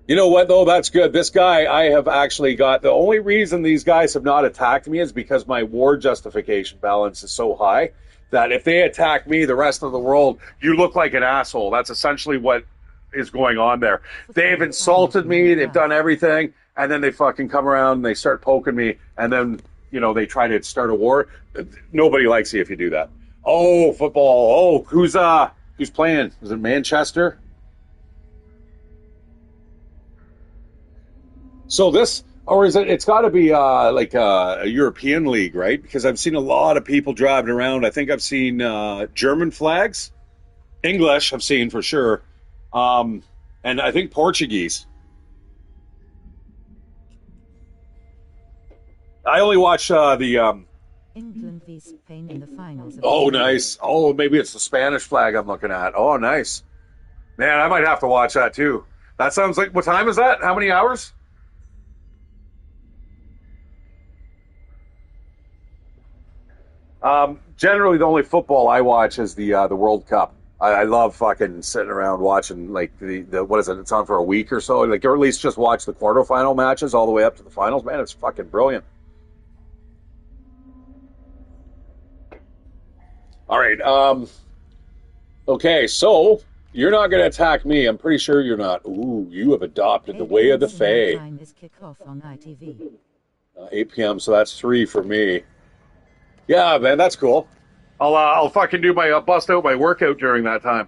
A: You know what, though? That's good. This guy, I have actually got... The only reason these guys have not attacked me is because my war justification balance is so high that if they attack me, the rest of the world, you look like an asshole. That's essentially what is going on there. They've insulted me. They've done everything. And then they fucking come around and they start poking me. And then, you know, they try to start a war. Nobody likes you if you do that. Oh, football. Oh, who's playing? Is it Manchester? So this, or is it? It's got to be like a European league, right? Because I've seen a lot of people driving around. I think I've seen German flags, English. I've seen for sure, and I think Portuguese. I only watch the.
C: England v Spain in the finals.
A: Oh, nice. Oh, maybe it's the Spanish flag I'm looking at. Oh, nice. Man, I might have to watch that too. That sounds like. What time is that? How many hours? Generally, the only football I watch is the World Cup. I love fucking sitting around watching like the what is it? It's on for a week or so, like, or at least just watch the quarterfinal matches all the way up to the finals. Man, it's fucking brilliant. All right. Okay, so you're not going to attack me. I'm pretty sure you're not. Ooh, you have adopted the way of the Fae.
C: Time is kickoff on ITV.
A: 8 p.m. So that's 3 for me. Yeah, man, that's cool. I'll fucking do my bust out my workout during that time.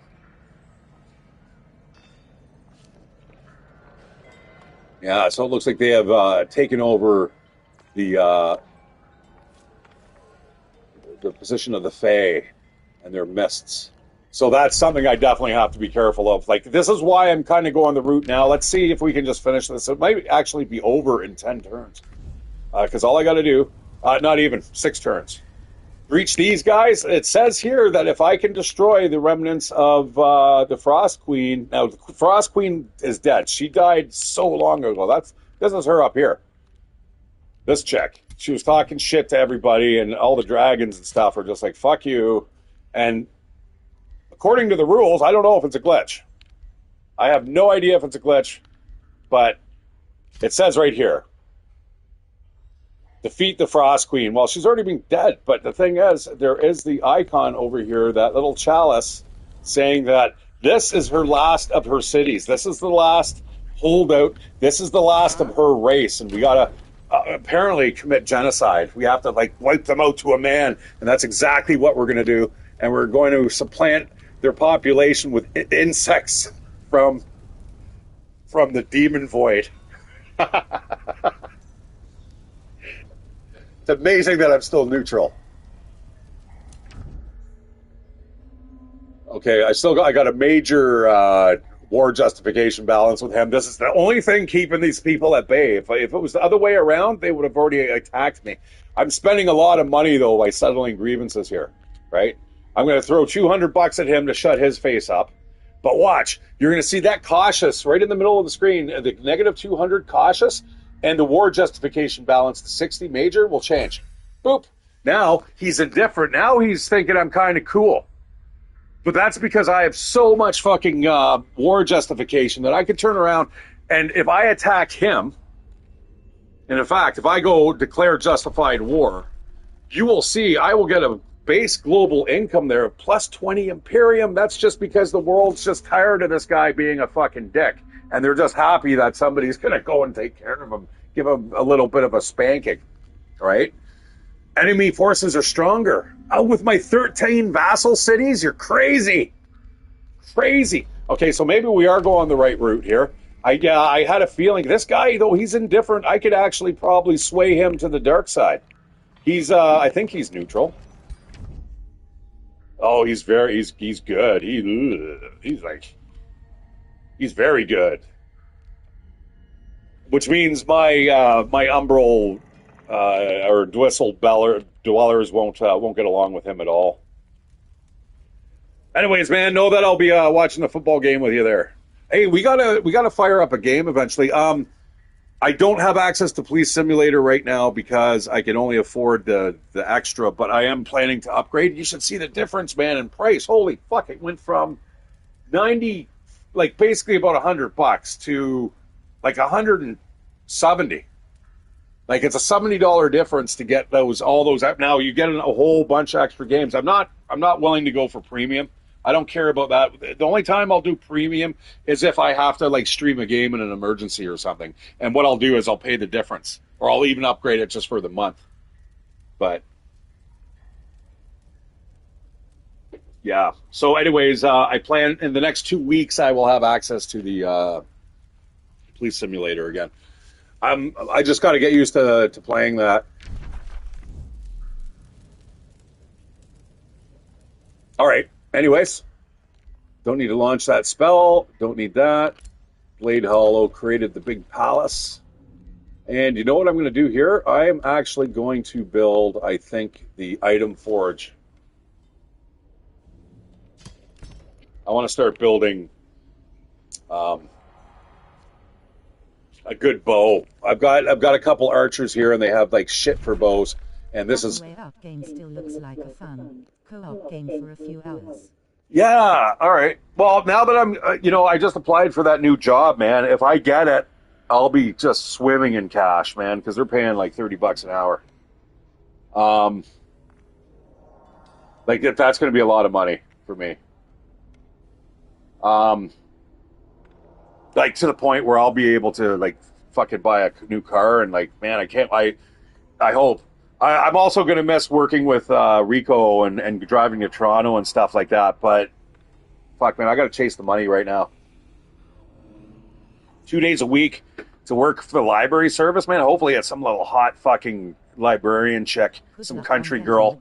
A: Yeah, so it looks like they have taken over the position of the Fae and their mists. So that's something I definitely have to be careful of. Like, this is why I'm kind of going the route now. Let's see if we can just finish this. It might actually be over in 10 turns. Because all I got to do, not even 6 turns. Reach these guys. It says here that if I can destroy the remnants of the Frost Queen... Now, the Frost Queen is dead. She died so long ago. This is her up here. This chick. She was talking shit to everybody, and all the dragons and stuff are just like, fuck you. And according to the rules, I don't know if it's a glitch. I have no idea if it's a glitch, but it says right here, defeat the Frost Queen. Well, she's already been dead, but the thing is, there is the icon over here, that little chalice, saying that this is her last of her cities. This is the last holdout. This is the last of her race, and we gotta apparently commit genocide. We have to, like, wipe them out to a man, and that's exactly what we're going to do. And we're going to supplant their population with insects from the demon void. It's amazing that I'm still neutral. Okay, I got a major war justification balance with him. This is the only thing keeping these people at bay. If it was the other way around, they would have already attacked me. I'm spending a lot of money, though, by settling grievances here, right? I'm going to throw $200 at him to shut his face up. But watch, you're going to see that cautious right in the middle of the screen, the negative 200 cautious, and the war justification balance, the 60 major, will change. Boop. Now he's indifferent. Now he's thinking I'm kind of cool. But that's because I have so much fucking war justification that I could turn around, and if I attack him, and in fact, if I go declare justified war, you will see I will get a base global income there of plus 20 Imperium. That's just because the world's just tired of this guy being a fucking dick. And they're just happy that somebody's going to go and take care of him, give him a little bit of a spanking, right? Enemy forces are stronger. Oh, with my 13 vassal cities? You're crazy. Crazy. Okay, so maybe we are going the right route here. I had a feeling this guy, though he's indifferent, I could actually probably sway him to the dark side. He's I think he's neutral. Oh, he's good. He's very good. Which means my Umbral or dwellers won't get along with him at all. Anyways, man, know that I'll be watching the football game with you there. Hey, we gotta fire up a game eventually. I don't have access to Police Simulator right now because I can only afford the extra, but I am planning to upgrade. You should see the difference, man, in price. Holy fuck! It went from 90, like basically about $100 to like 170. Like it's a $70 difference to get all those out. Now you get a whole bunch of extra games. I'm not willing to go for premium. I don't care about that. The only time I'll do premium is if I have to like stream a game in an emergency or something. And what I'll do is I'll pay the difference, or I'll even upgrade it just for the month. But yeah. So anyways, I plan in the next 2 weeks I will have access to the Police Simulator again. I just got to get used to playing that. All right. Anyways, don't need to launch that spell. Don't need that. Blade Hollow created the big palace. And you know what I'm going to do here? I am actually going to build, I think, the item forge. I want to start building a good bow. I've got a couple archers here, and they have like shit for bows. And this is
C: Way Out game still looks like a fun co-op game for a few hours.
A: yeah. All right. Well, now that I'm, I just applied for that new job, man. If I get it, I'll be just swimming in cash, man, because they're paying like $30 an hour. Like that's going to be a lot of money for me. Like to the point where I'll be able to like fucking buy a new car and like, man, I hope. I'm also going to miss working with Rico and driving to Toronto and stuff like that. But fuck, man, I got to chase the money right now. 2 days a week to work for the library service, man. Hopefully it's some little hot fucking librarian chick, some country girl.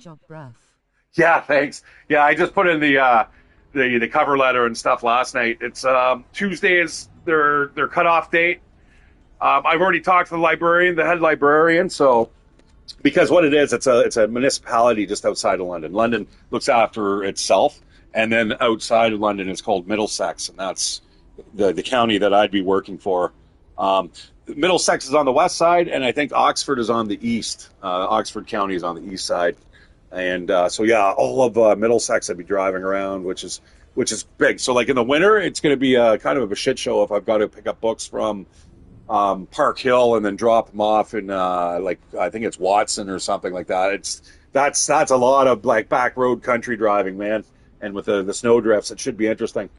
A: Yeah, thanks. Yeah, I just put in the cover letter and stuff last night. It's Tuesday is their cutoff date. I've already talked to the head librarian, so. Because what it is, it's a municipality just outside of London. London looks after itself, and then outside of London it's called Middlesex, and that's the county that I'd be working for. Middlesex is on the west side, and I think Oxford is on the east. Oxford County is on the east side, and so yeah, all of Middlesex I'd be driving around, which is big. So like in the winter, it's going to be kind of a shit show if I've got to pick up books from Park Hill and then drop them off in like I think it's Watson or something like that. That's a lot of like back road country driving, man. And with the snow drifts, it should be interesting.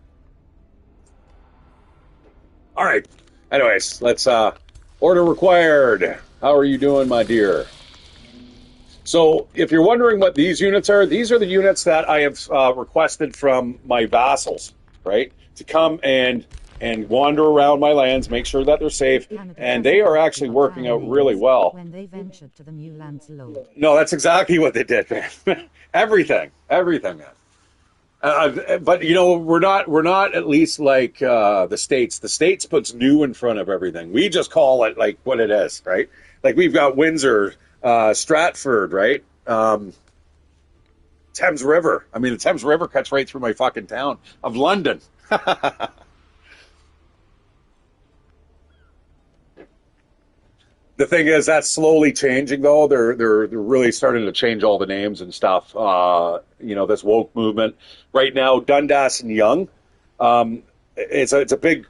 A: All right. Anyways, let's order required. How are you doing, my dear? So if you're wondering what these units are, these are the units that I have requested from my vassals, right? To come and wander around my lands, make sure that they're safe, and they are actually working out really well.
C: When they ventured to the new lands, Lord.
A: No, that's exactly what they did, man. everything, man. But we're not at least like the States. The States puts new in front of everything. We just call it like what it is, right? Like we've got Windsor, Stratford, right? Thames River. I mean, the Thames River cuts right through my fucking town of London. The thing is, that's slowly changing, though. They're really starting to change all the names and stuff. This woke movement right now. Dundas and Yonge, it's a big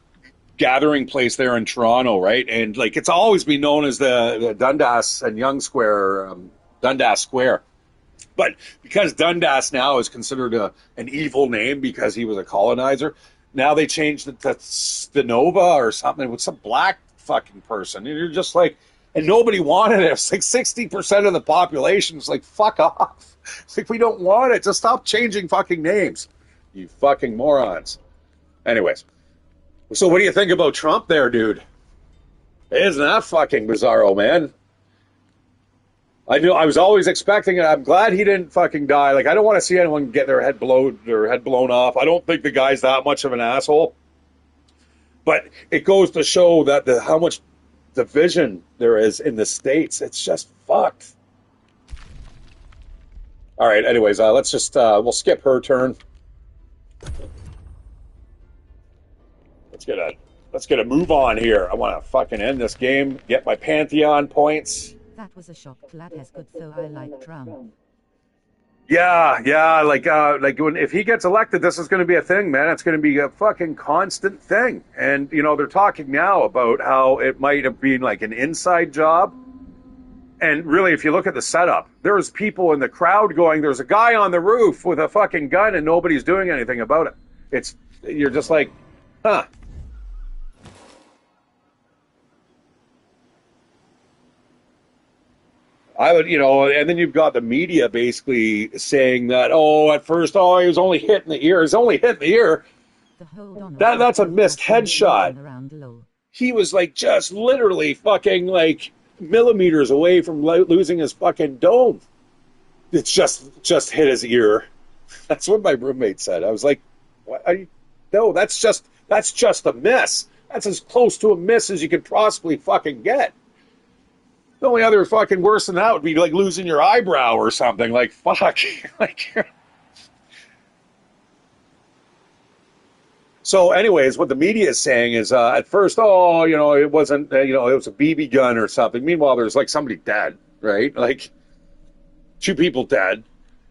A: gathering place there in Toronto, right? And like it's always been known as the Dundas and Yonge Square, Dundas Square. But because Dundas now is considered an evil name because he was a colonizer, now they changed it to Stanova or something with some black fucking person. And you're just like, And nobody wanted it. It's like 60% of the population is like, fuck off. It's like, we don't want it. Just stop changing fucking names. You fucking morons. Anyways. So what do you think about Trump there, dude? Isn't that fucking bizarro, man? I knew I was always expecting it. I'm glad he didn't fucking die. Like, I don't want to see anyone get their head blown off. I don't think the guy's that much of an asshole. But it goes to show that how much division there is in the States. It's just fucked. All right, anyways, let's just, we'll skip her turn. Let's get a move on here. I want to fucking end this game, get my Pantheon points.
C: That was a shock. Lad has good, though I like Trump.
A: Yeah, like if he gets elected, this is going to be a thing, man. It's going to be a fucking constant thing. And, you know, they're talking now about how it might have been like an inside job. And really, if you look at the setup, there's people in the crowd going, there's a guy on the roof with a fucking gun and nobody's doing anything about it. You're just like, huh. I would, you know, and then you've got the media basically saying that, at first, he was only hit in the ear. He's only hit in the ear. That's a missed headshot. He was like just literally fucking like millimeters away from losing his fucking dome. It's just hit his ear. That's what my roommate said. I was like, what? No, that's just a miss. That's as close to a miss as you could possibly fucking get. The only other fucking worse than that would be like losing your eyebrow or something. Like, fuck. So anyways, what the media is saying is at first, it wasn't, it was a BB gun or something. Meanwhile, there's like somebody dead, right? Like 2 people dead.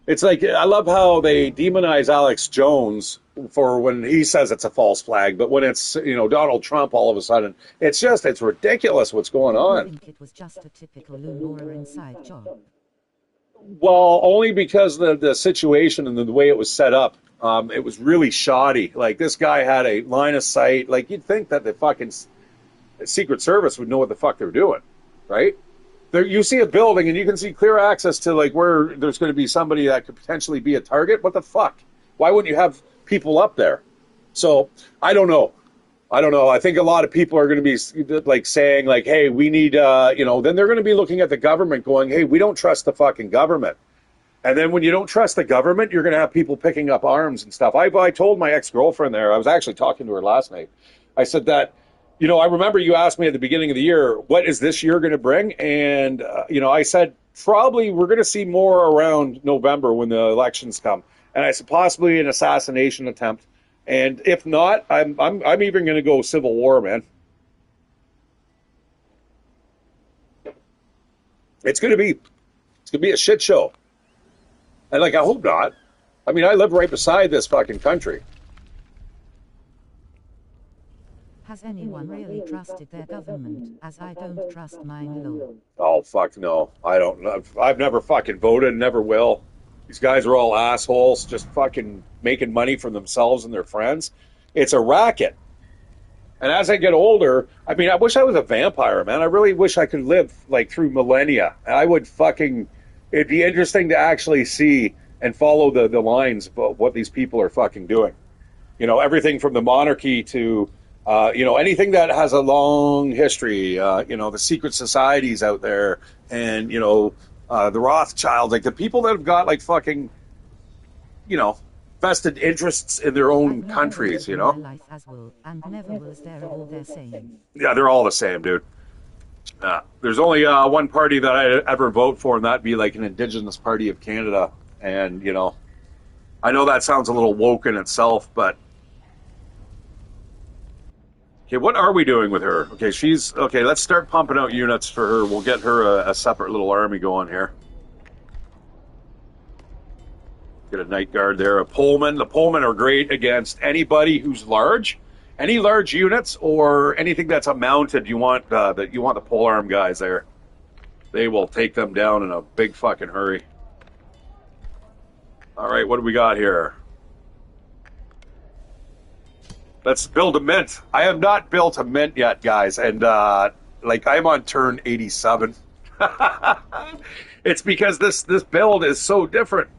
A: It's like, I love how they demonize Alex Jones for when he says it's a false flag, but when it's, Donald Trump, all of a sudden, it's ridiculous what's going on.
C: I think it was just a typical Lunora inside job.
A: Well, only because the situation and the way it was set up, it was really shoddy. Like, this guy had a line of sight. Like, you'd think that the fucking Secret Service would know what the fuck they're doing, right? You see a building and you can see clear access to like where there's going to be somebody that could potentially be a target. What the fuck? Why wouldn't you have people up there? So I don't know. I think a lot of people are going to be like saying like, hey, we need, then they're going to be looking at the government going, hey, we don't trust the fucking government. And then when you don't trust the government, you're going to have people picking up arms and stuff. I told my ex-girlfriend there, I was actually talking to her last night. I said that, I remember you asked me at the beginning of the year, what is this year going to bring? And, I said, probably we're going to see more around November when the elections come. And I said, possibly an assassination attempt. And if not, I'm even going to go civil war, man. It's going to be a shit show. And I hope not. I mean, I live right beside this fucking country.
C: Has anyone really trusted their government, as I don't trust mine, lol?
A: Oh, fuck no. I don't know. I've never fucking voted, never will. These guys are all assholes, just fucking making money for themselves and their friends. It's a racket. And as I get older, I mean, I wish I was a vampire, man. I really wish I could live, through millennia. It'd be interesting to actually see and follow the lines of what these people are fucking doing. Everything from the monarchy to... anything that has a long history, the secret societies out there and, the Rothschilds, like the people that have got fucking, vested interests in their own countries,
C: Life as well, and never was there all the same.
A: Yeah, they're all the same, dude. There's only one party that I ever vote for, and that'd be an Indigenous Party of Canada. And, I know that sounds a little woke in itself, but okay, what are we doing with her? Okay, let's start pumping out units for her. We'll get her a separate little army going here. Get a night guard there, a Pullman. The Pullman are great against anybody who's large. Any large units or anything that's a mounted, you want the polearm guys there. They will take them down in a big fucking hurry. All right, what do we got here? Let's build a mint. I have not built a mint yet, guys, and like I'm on turn 87. It's because this build is so different.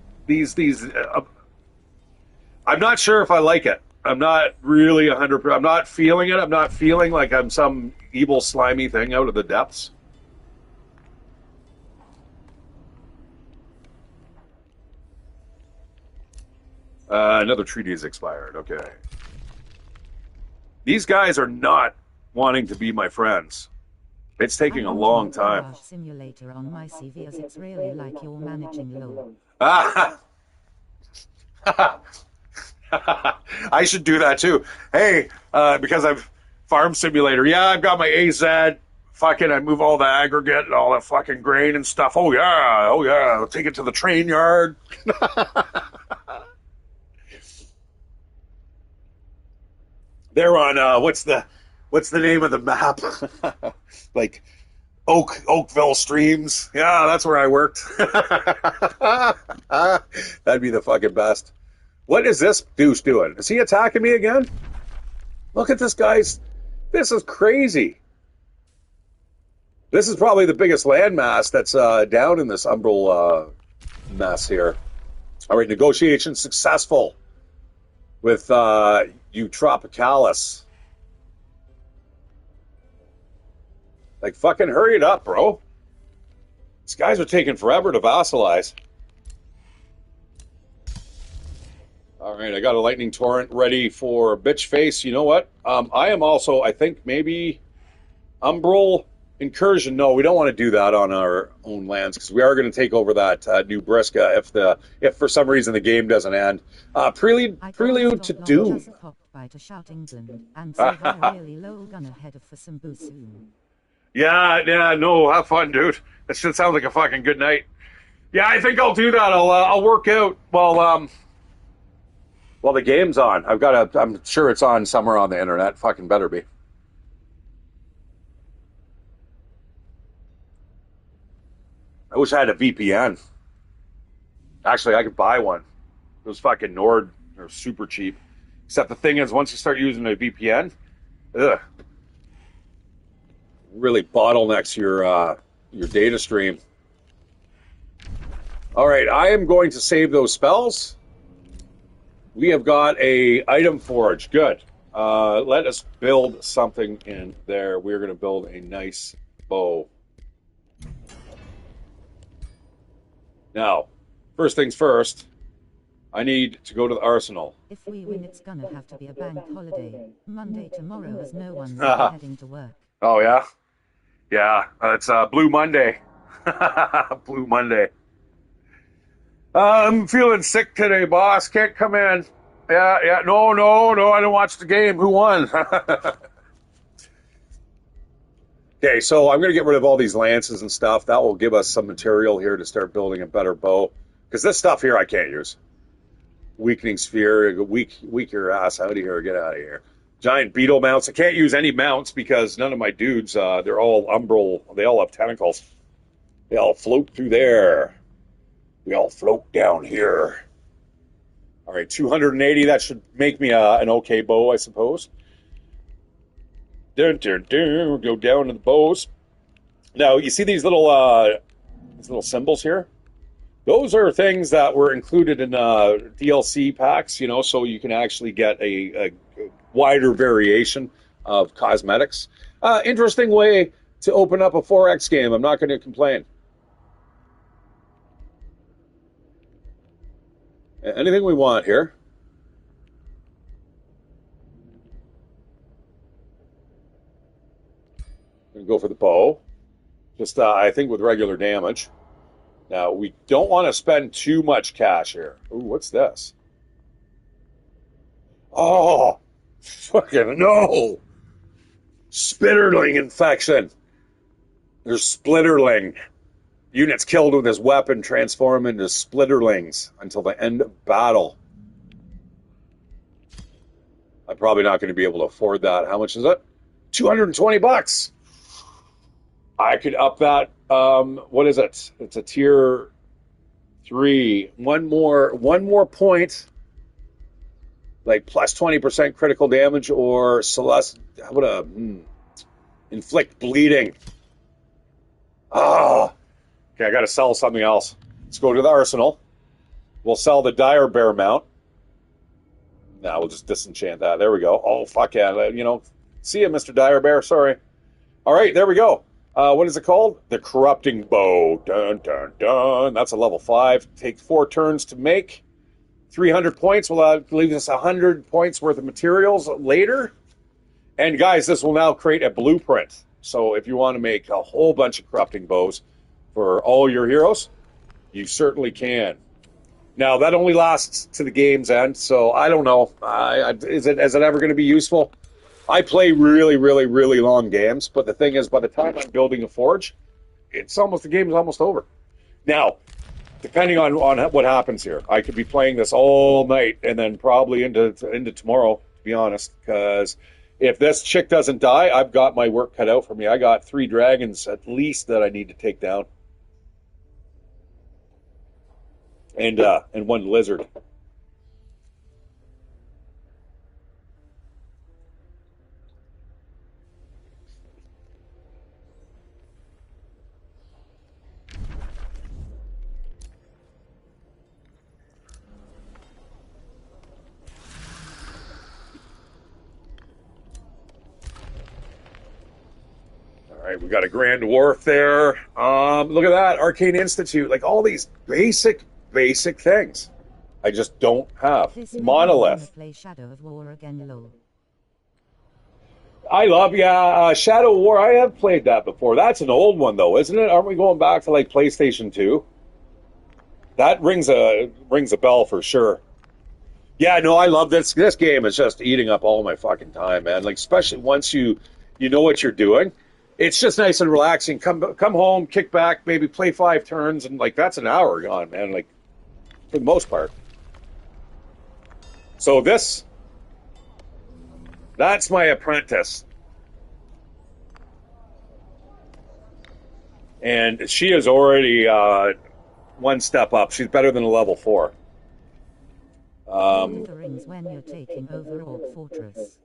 A: I'm not sure if I like it. I'm not really 100%. I'm not feeling it. I'm not feeling like I'm some evil, slimy thing out of the depths. Another treaty has expired. Okay. These guys are not wanting to be my friends. It's taking a long time.
C: Garage simulator on my CV, as it's really like you're managing low.
A: I should do that too. Hey, because I've farm simulator. Yeah, I've got my AZ. Fucking, I move all the aggregate and all that fucking grain and stuff. Oh yeah, I'll take it to the train yard. They're on what's the name of the map? Like Oakville Streams. Yeah, that's where I worked. That'd be the fucking best. What is this douche doing? Is he attacking me again? Look at this guy's. This is crazy. This is probably the biggest landmass that's down in this umbral mess here. All right, negotiation successful with Eutropicalis. Like, fucking hurry it up, bro. These guys are taking forever to vassalize. All right, I got a lightning torrent ready for bitch face. You know what? I am also, I think, maybe umbral incursion. No, we don't want to do that on our own lands because we are going to take over that New Briska if for some reason the game doesn't end. Prelude to Doom.
C: Just popped by to shout England and say hi really low, gonna head for some booze soon.
A: Yeah, no, have fun, dude. That shit sounds like a fucking good night. Yeah, I think I'll do that. I'll work out while the game's on. I'm sure it's on somewhere on the internet. Fucking better be. I wish I had a VPN. Actually, I could buy one. Those fucking Nord are super cheap. Except the thing is, once you start using a VPN, really bottlenecks your data stream. All right, I am going to save those spells. We have got a item forge. Good. Let us build something in there. We're going to build a nice bow. Now, first things first, I need to go to the arsenal.
C: If we win, it's gonna have to be a bank holiday. Monday tomorrow, as no one's heading to work.
A: Oh, yeah? Yeah, it's Blue Monday. Blue Monday. I'm feeling sick today, boss. Can't come in. Yeah. No, I didn't watch the game. Who won? Okay, so I'm going to get rid of all these lances and stuff. That will give us some material here to start building a better bow. Because this stuff here I can't use. Weakening sphere. Weak your ass out of here. Get out of here. Giant beetle mounts. I can't use any mounts because none of my dudes, they're all umbral. They all have tentacles. They all float through there. We all float down here. All right, 280. That should make me an okay bow, I suppose. We'll go down to the bows. Now, you see these little symbols here? Those are things that were included in DLC packs, so you can actually get a wider variation of cosmetics. Interesting way to open up a 4X game. I'm not going to complain. Anything we want here. Go for the bow. Just, I think, with regular damage. Now, we don't want to spend too much cash here. Ooh, what's this? Oh, fucking no! Spitterling infection. There's Splitterling. Units killed with this weapon transform into Splitterlings until the end of battle. I'm probably not going to be able to afford that. How much is it? $220. I could up that. What is it? It's a tier 3. One more point, like plus 20% critical damage or Celeste. How about Inflict bleeding. Oh. Okay, I got to sell something else. Let's go to the arsenal. We'll sell the dire bear mount. Nah, we'll just disenchant that. There we go. Oh, fuck yeah. You know, see ya, Mr. Dire Bear. Sorry. All right, there we go. What is it called? The Corrupting Bow. Dun, dun, dun. That's a level 5. Take 4 turns to make. 300 points will leave us 100 points worth of materials later. And guys, this will now create a blueprint. So if you want to make a whole bunch of Corrupting Bows for all your heroes, you certainly can. Now, that only lasts to the game's end, so I don't know. Is it ever going to be useful? I play really, really, really long games, but the thing is, by the time I'm building a forge, the game is almost over. Now, depending on what happens here, I could be playing this all night and then probably into tomorrow, to be honest, because if this chick doesn't die, I've got my work cut out for me. I got 3 dragons at least that I need to take down. And 1 lizard. All right, we got a Grand Dwarf there. Look at that, Arcane Institute. Like all these basic things I just don't have. Monolith.
C: Play Shadow of War again, lol.
A: I love, Shadow of War. I have played that before. That's an old one, though, isn't it? Aren't we going back to, like, PlayStation 2? That rings a bell for sure. Yeah, no, I love this. This game is just eating up all my fucking time, man. Like, especially once you know what you're doing. It's just nice and relaxing. Come home, kick back, maybe play 5 turns, and, like, that's an hour gone, man. Like, for the most part. So that's my apprentice. And she is already 1 step up. She's better than a level 4.
C: The rings when you're taking over Orc Fortress.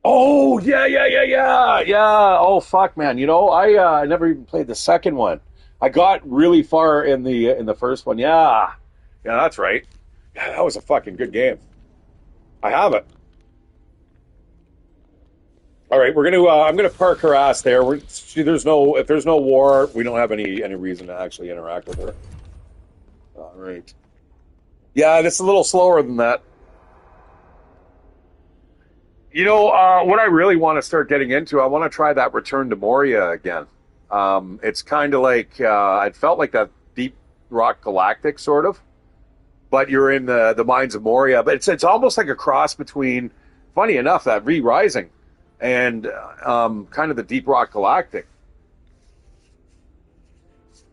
A: Oh, yeah. Oh, fuck, man. You know, I never even played the second one. I got really far in the first one. Yeah, that's right. Yeah, that was a fucking good game. I have it. All right, I'm gonna park her ass there. If there's no war, we don't have any reason to actually interact with her. All right. Yeah, it's a little slower than that. You know, what I really want to start getting into, I want to try that Return to Moria again. It's kind of like it felt like that Deep Rock Galactic sort of, but you're in the mines of Moria. But it's almost like a cross between, funny enough, that Re-Rising and kind of the Deep Rock Galactic.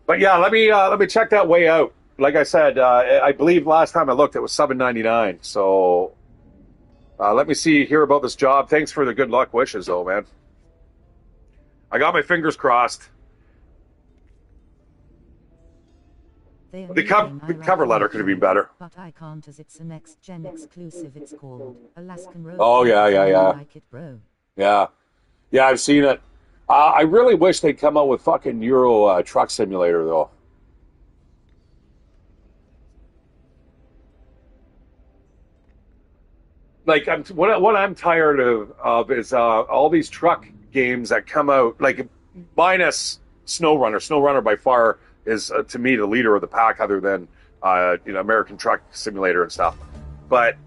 A: But yeah, let me check that way out. Like I said, I believe last time I looked, it was $7.99. So let me hear about this job. Thanks for the good luck wishes, though, man. I got my fingers crossed. The cover letter could have been better.
C: But I can't, as it's a next-gen exclusive. It's called Alaskan Road.
A: Oh, yeah.
C: Like it, bro.
A: Yeah, I've seen it. I really wish they'd come out with fucking Euro Truck Simulator, though. Like, what I'm tired of is all these truck games that come out, like, minus SnowRunner. SnowRunner by far is, to me, the leader of the pack, other than American Truck Simulator and stuff. But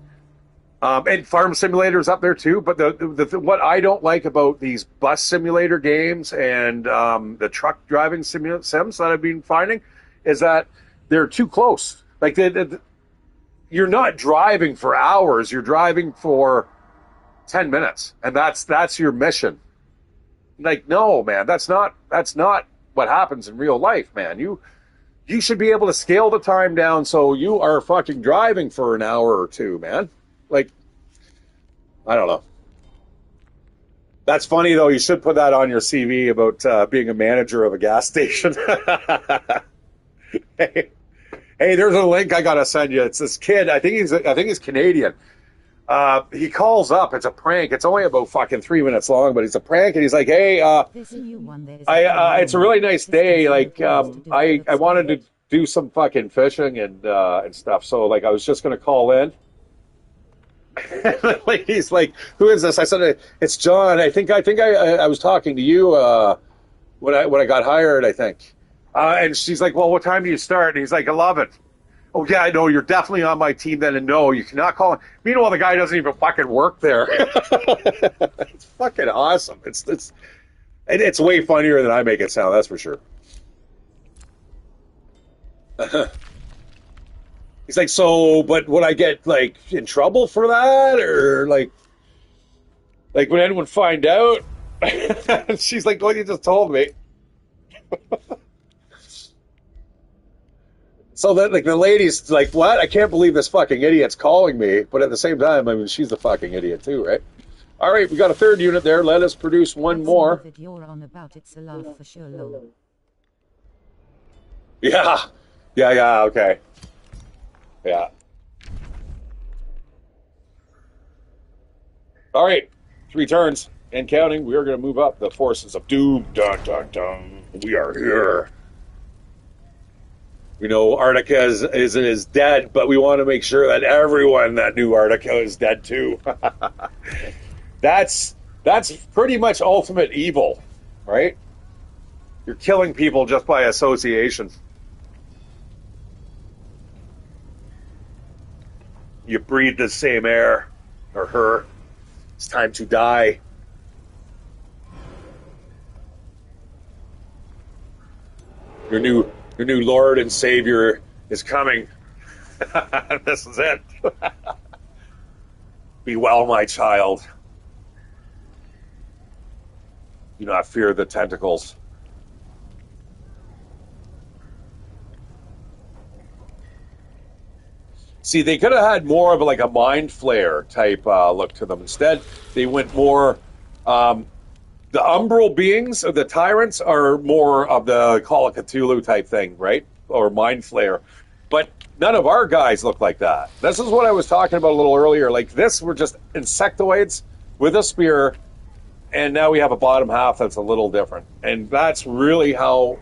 A: and Farm Simulator's up there too. But the what I don't like about these bus simulator games and the truck driving sims that I've been finding is that they're too close. Like you're not driving for hours. You're driving for 10 minutes, and that's your mission. Like, no, man, that's not what happens in real life, man. You should be able to scale the time down so you are fucking driving for an hour or 2, man. Like, I don't know. That's funny, though. You should put that on your CV about being a manager of a gas station. Hey, there's a link I gotta send you. It's this kid. I think he's Canadian. He calls up. It's a prank. It's only about fucking 3 minutes long, but it's a prank. And he's like, "Hey,
C: This new one there is
A: it's a really nice day. Like, I wanted to do some fucking fishing and stuff. So like, I was just gonna call in." Like, he's like, "Who is this?" I said, "It's John. I was talking to you when I got hired. I think." And she's like, "Well, what time do you start?" And he's like, "11." Oh yeah, I know you're definitely on my team then, and no, you cannot call him. Meanwhile, the guy doesn't even fucking work there. It's fucking awesome. It's way funnier than I make it sound. That's for sure. He's like, "So, but would I get like in trouble for that, or like would anyone find out?" She's like, "Well, you just told me." So that like the lady's like, "What? I can't believe this fucking idiot's calling me." But at the same time, I mean, she's the fucking idiot too, right? All right, we got a third unit there. Let us produce one more.
C: You're on about it's a laugh for sure, lol.
A: Yeah, yeah, okay, yeah. All right, 3 turns and counting. We are going to move up the forces of doom. Dun dun dun. We are here. We know Artica is dead, but we want to make sure that everyone that knew Artica is dead too. That's pretty much ultimate evil, right? You're killing people just by association. You breathe the same air, or her. It's time to die. Your new Lord and Savior is coming. This is it. Be well, my child. Do not fear the tentacles. See, they could have had more of like a mind flare type look to them. Instead, they went more. The umbral beings, or the tyrants, are more of the Call of Cthulhu type thing, right? Or mind flare. But none of our guys look like that. This is what I was talking about a little earlier. Like this, we're just insectoids with a spear, and now we have a bottom half that's a little different. And that's really how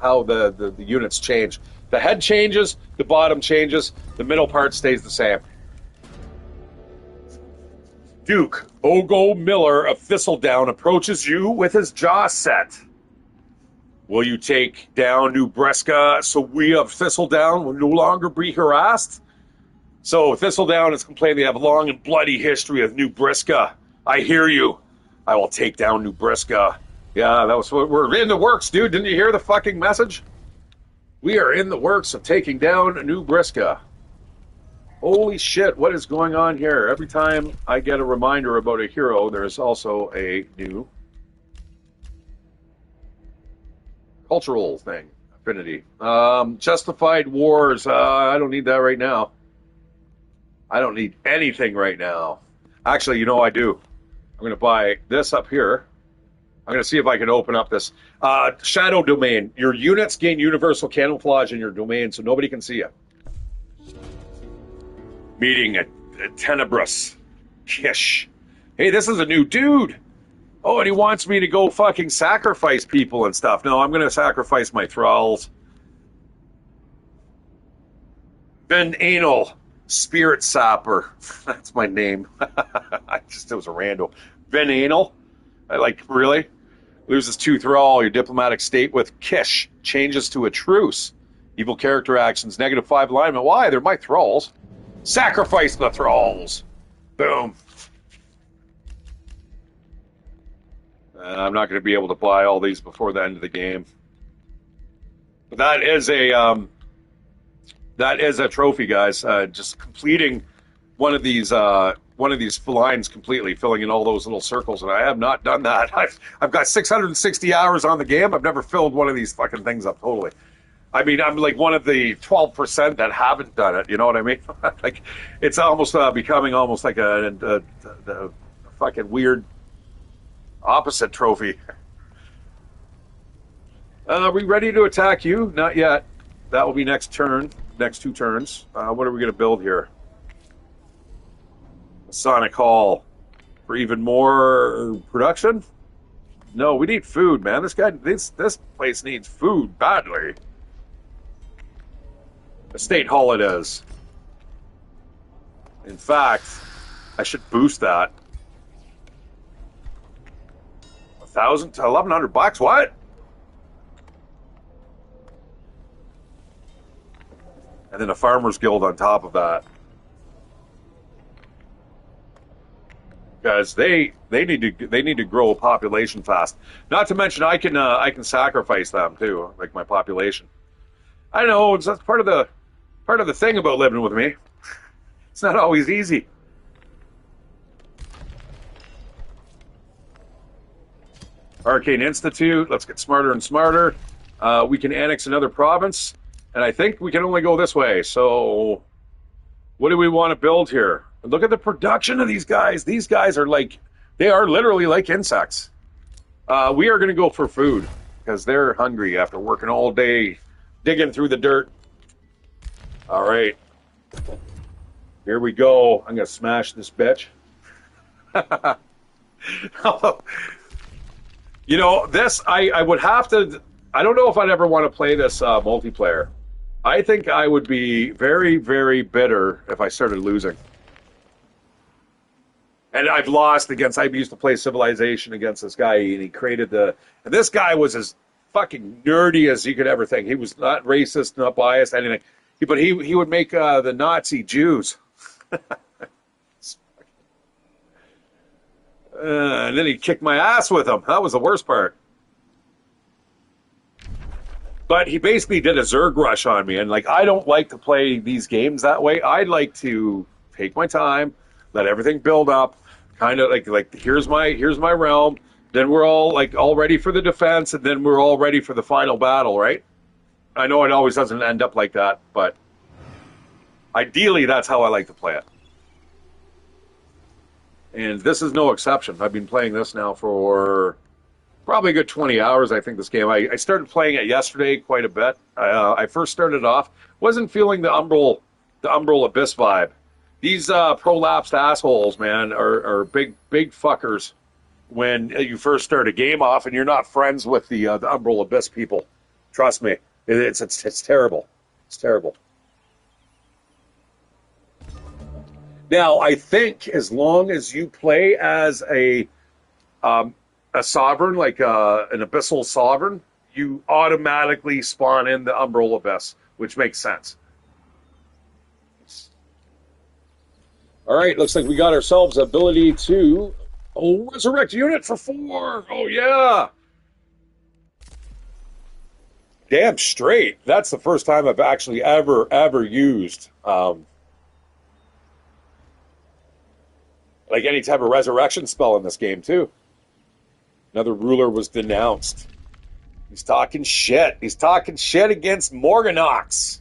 A: the units change. The head changes, the bottom changes, the middle part stays the same. Duke Ogo Miller of Thistledown approaches you with his jaw set. Will you take down New Bresca so we of Thistledown will no longer be harassed? So Thistledown is complaining they have a long and bloody history of New Bresca. I hear you. I will take down New Bresca. Yeah, that was what we're in the works, dude. Didn't you hear the fucking message? We are in the works of taking down New Bresca. Holy shit, what is going on here? Every time I get a reminder about a hero, there's also a new cultural thing. Affinity. Justified Wars. I don't need that right now. I don't need anything right now. Actually, you know I do. I'm going to buy this up here. I'm going to see if I can open up this. Shadow Domain. Your units gain universal camouflage in your domain, so nobody can see you. Meeting at Tenebrous. Kish. Hey, this is a new dude. Oh, and he wants me to go fucking sacrifice people and stuff. No, I'm going to sacrifice my thralls. Ben Anal. Spirit Sapper. That's my name. It was a rando. Ben Anal. Really? Loses 2 thrall. Your diplomatic state with Kish changes to a truce. Evil character actions. -5 alignment. Why? They're my thralls. Sacrifice the thralls. Boom. I'm not going to be able to buy all these before the end of the game. But that is a trophy, guys. Just completing one of these lines completely, filling in all those little circles, and I have not done that. I've got 660 hours on the game. I've never filled one of these fucking things up totally. I mean, I'm like one of the 12% that haven't done it. You know what I mean? Like, it's almost becoming almost like a fucking weird opposite trophy. Are we ready to attack you? Not yet. That will be next turn. Next 2 turns. What are we going to build here? Sonic Hall for even more production? No, we need food, man. This place needs food badly. Estate Hall it is. In fact, I should boost that. 1,000 to 1,100 bucks. What? And then a Farmers Guild on top of that. Because they need to grow a population fast. Not to mention I can sacrifice them too, like my population. I know that's part of the thing about living with me. It's not always easy. Arcane Institute. Let's get smarter and smarter. We can annex another province, and I think we can only go this way. So, what do we want to build here? Look at the production of these guys. These guys are they are literally like insects. We are going to go for food because they're hungry after working all day digging through the dirt. All right. Here we go. I'm going to smash this bitch. You know, this, I would have to, I don't know if I'd ever want to play this multiplayer. I think I would be very, very bitter if I started losing. And I've lost against, I used to play Civilization against this guy, and he created and this guy was as fucking nerdy as you could ever think. He was not racist, not biased, anything. But he would make the Nazi Jews. And then he kicked my ass with him. That was the worst part. But he basically did a Zerg rush on me. And I don't like to play these games that way. I like to take my time, let everything build up. Kind of like here's my realm. Then we're all ready for the defense. And then we're all ready for the final battle, right? I know it always doesn't end up like that. But ideally, that's how I like to play it. And this is no exception. I've been playing this now for probably a good 20 hours, I think, this game. I started playing it yesterday quite a bit. I first started off, wasn't feeling the Umbral Abyss vibe. These prolapsed assholes, man, are big fuckers when you first start a game off and you're not friends with the Umbral Abyss people. Trust me. It's terrible. It's terrible. Now, I think as long as you play as a sovereign, like an abyssal sovereign, you automatically spawn in the Umbral Abyss, which makes sense. All right, looks like we got ourselves ability to resurrect unit for 4. Oh, yeah. Damn straight. That's the first time I've actually ever used any type of resurrection spell in this game, too. Another ruler was denounced. He's talking shit. He's talking shit against Morganox.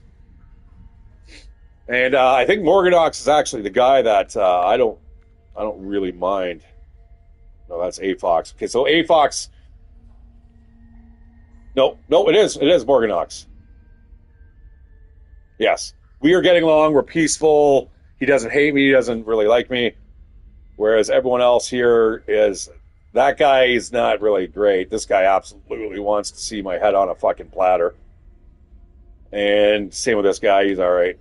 A: And I think Morganox is actually the guy that I don't really mind. No, that's Afox. Okay, so Afox. No, it is Morganox. Yes. We are getting along. We're peaceful. He doesn't hate me. He doesn't really like me. Whereas everyone else here is, that guy is not really great. This guy absolutely wants to see my head on a fucking platter. And same with this guy, he's all right.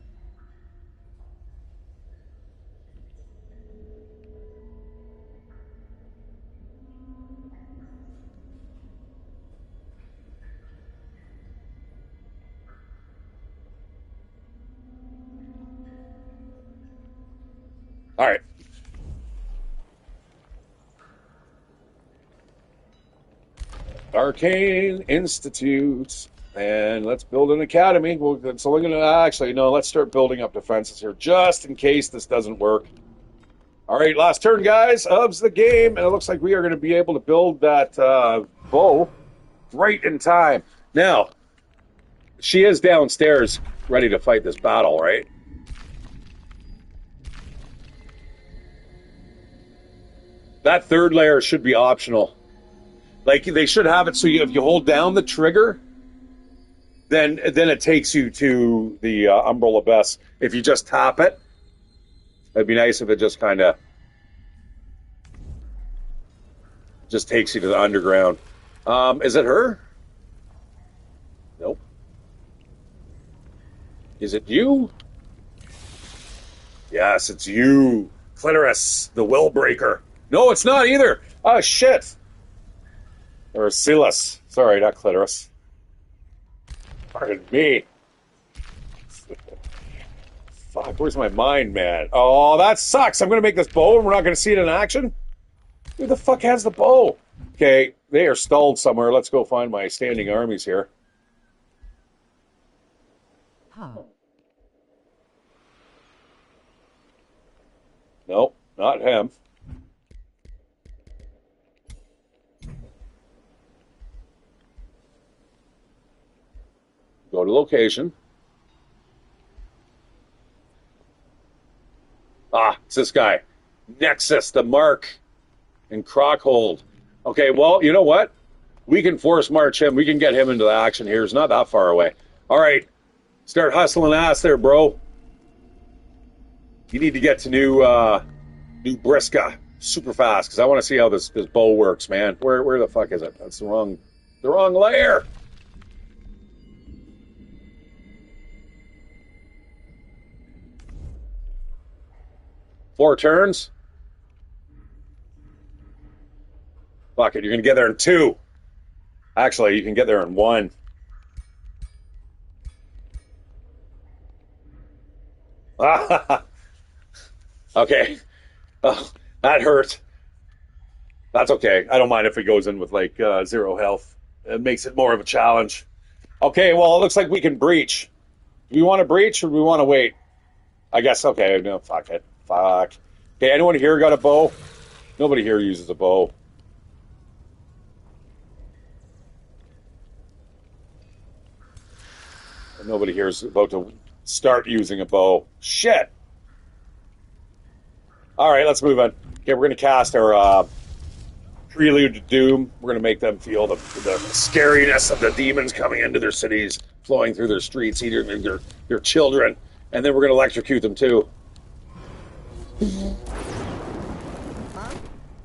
A: All right. Arcane Institute, and let's build an academy. So we're gonna let's start building up defenses here, just in case this doesn't work. All right, last turn, guys, of the game, and it looks like we are going to be able to build that bow right in time. Now, she is downstairs, ready to fight this battle, right? That third layer should be optional. They should have it so if you hold down the trigger, then it takes you to the Umbral Abyss. If you just tap it, it'd be nice if it just kind of Just takes you to the underground. Is it her? Nope. Is it you? Yes, it's you. Clitoris, the will breaker. No, it's not either. Oh, shit. Or Silas. Sorry, not Clitoris. Pardon me. Fuck, where's my mind, man? Oh, that sucks. I'm going to make this bow and we're not going to see it in action? Who the fuck has the bow? Okay, they are stalled somewhere. Let's go find my standing armies here.
C: Huh.
A: Nope, not him. Go to location. Ah, it's this guy. Nexus, the Mark, and Crockhold. Okay, well, you know what? We can force march him. We can get him into the action here. It's not that far away. All right, start hustling ass there, bro. You need to get to New Briska super fast because I want to see how this bow works, man. Where the fuck is it? That's the wrong layer. Four turns. Fuck it, you're gonna get there in 2. Actually, you can get there in 1. Okay. Oh, that hurt. That's okay. I don't mind if he goes in with like 0 health. It makes it more of a challenge. Okay, well, it looks like we can breach. Do we want to breach or do we want to wait? I guess, okay, no, fuck it. Fuck. Okay, anyone here got a bow? Nobody here uses a bow. Nobody here is about to start using a bow. Shit! Alright, let's move on. Okay, we're going to cast our Prelude to Doom. We're going to make them feel the scariness of the demons coming into their cities, flowing through their streets, eating their children. And then we're going to electrocute them too.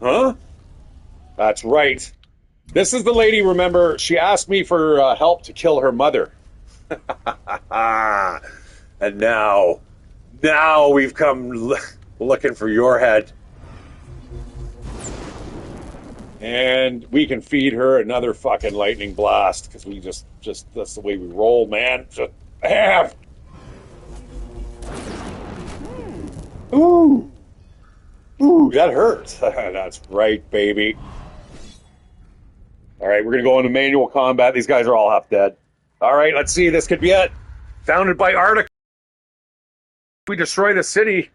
A: Huh? That's right. This is the lady, remember, she asked me for help to kill her mother. And now we've come looking for your head. And we can feed her another fucking lightning blast, because we just that's the way we roll, man. Just have. Ooh, that hurts. That's right, baby. All right, we're gonna go into manual combat. These guys are all half dead. All right, let's see. This could be it. Founded by Arctic. We destroy the city.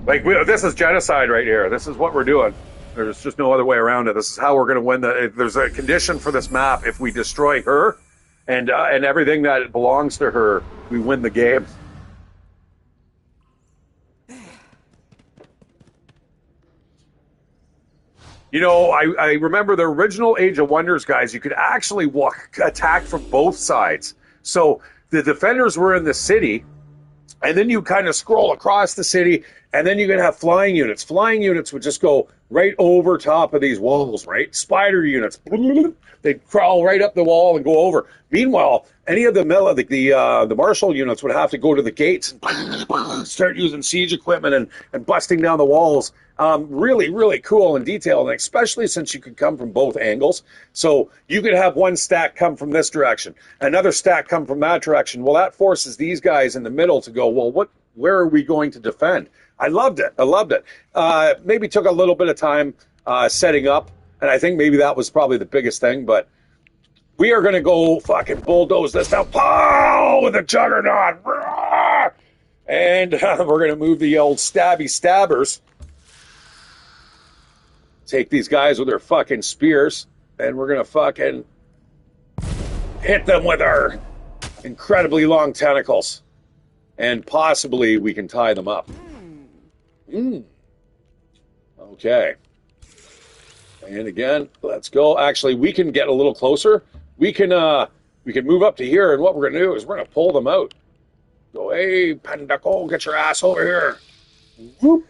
A: Like, this is genocide right here. This is what we're doing. There's just no other way around it. This is how we're going to win. There's a condition for this map. If we destroy her and everything that belongs to her, we win the game. You know, I remember the original Age of Wonders, guys. You could actually attack from both sides. So the defenders were in the city, and then you kind of scroll across the city, and then you can have flying units. Flying units would just go right over top of these walls, right? Spider units, they'd crawl right up the wall and go over. Meanwhile, any of the martial units would have to go to the gates and start using siege equipment and busting down the walls. Really, really cool and detailed, and especially since you could come from both angles. So you could have one stack come from this direction, another stack come from that direction. Well, that forces these guys in the middle to go, well, where are we going to defend? I loved it. Maybe took a little bit of time setting up, and I think maybe that was probably the biggest thing, but we are going to go fucking bulldoze this now. Pow! With a juggernaut. And we're going to move the old stabby stabbers. Take these guys with their fucking spears, and we're going to fucking hit them with our incredibly long tentacles. And possibly we can tie them up. Okay. And again, let's go. Actually, we can get a little closer. We can move up to here, and what we're going to do is we're going to pull them out. Go, hey, Pendaco, get your ass over here. Whoop.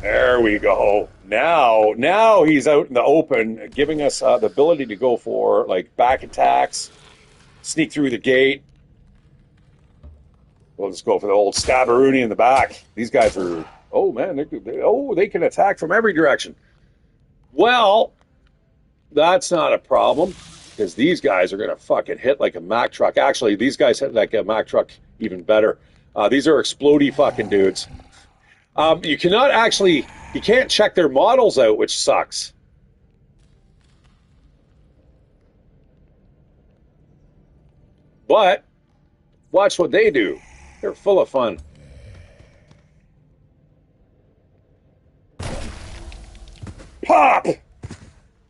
A: There we go. Now he's out in the open, giving us the ability to go for like back attacks, sneak through the gate. We'll just go for the old stabberoonie in the back. These guys are, oh man, they can attack from every direction. Well, that's not a problem because these guys are going to fucking hit like a Mack truck. Actually, these guys hit like a Mack truck even better. These are explodey fucking dudes. You cannot actually, you can't check their models out, which sucks. But watch what they do. They're full of fun. Pop!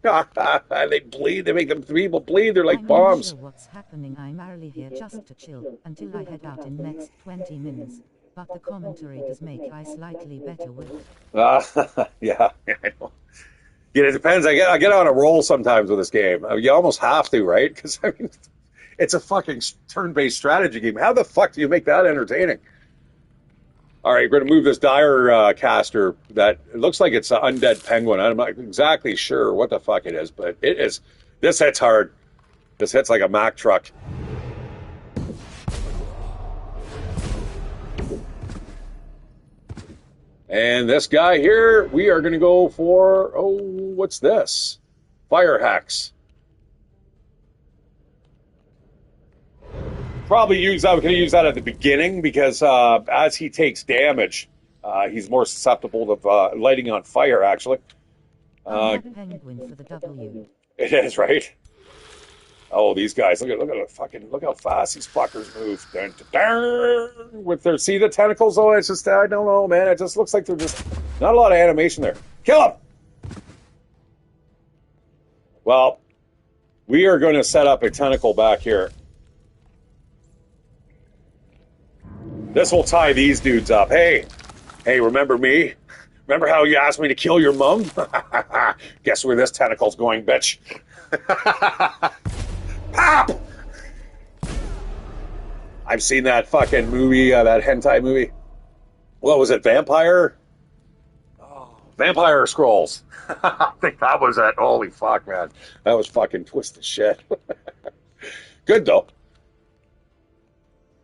A: They bleed. They make them people bleed. They're like bombs.
C: I'm not sure what's happening. I'm merely here just to chill until I head out in next 20 minutes. But the commentary does make I slightly better with it.
A: Yeah, I know. Yeah, it depends. I get on a roll sometimes with this game. You almost have to, right? Because I mean, it's a fucking turn-based strategy game. How the fuck do you make that entertaining? All right, we're going to move this dire caster that it looks like it's an undead penguin. I'm not exactly sure what the fuck it is, but it is. This hits hard. This hits like a Mack truck. And this guy here, we are going to go for, oh, what's this? Fire hex. Probably use that. We're going to use that at the beginning because as he takes damage, he's more susceptible to lighting on fire. Actually,
C: penguin for the W.
A: It is right. Oh, these guys! Look how fast these fuckers move. Dun, dun, dun. With their see the tentacles. Oh, it's just I don't know, man. It just looks like they're just not a lot of animation there. Kill him. Well, we are going to set up a tentacle back here. This will tie these dudes up. Hey, remember me? Remember how you asked me to kill your mom? Guess where this tentacle's going, bitch. Pop! I've seen that fucking movie, that hentai movie. What was it, Vampire? Oh, Vampire Scrolls. I think that was it. Holy fuck, man. That was fucking twisted shit. Good, though.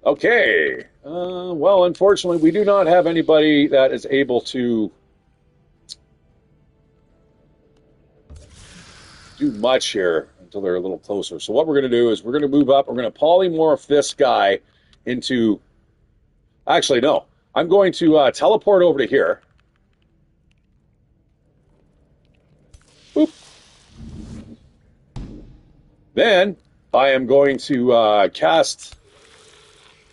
A: Okay. Well, unfortunately, we do not have anybody that is able to do much here until they're a little closer. So what we're going to do is we're going to move up. We're going to polymorph this guy into... Actually, no. I'm going to teleport over to here. Boop. Then I am going to cast...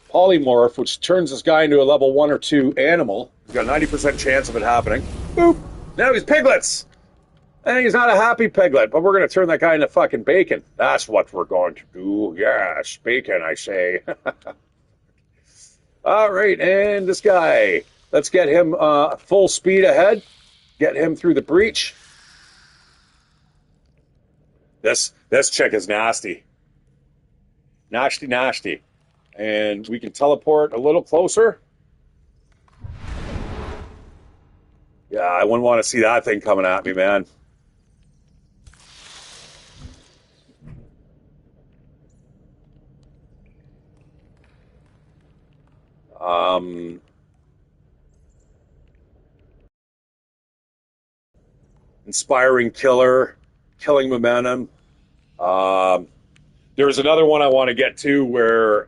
A: polymorph, which turns this guy into a level 1 or 2 animal. He's got a 90% chance of it happening. Boop! Now he's piglets! And he's not a happy piglet, but we're going to turn that guy into fucking bacon. That's what we're going to do. Yes, bacon, I say. All right, and this guy. Let's get him full speed ahead. Get him through the breach. This chick is nasty. Nasty, nasty. And we can teleport a little closer. Yeah, I wouldn't want to see that thing coming at me, man. Inspiring killer, killing momentum. There's another one I want to get to where,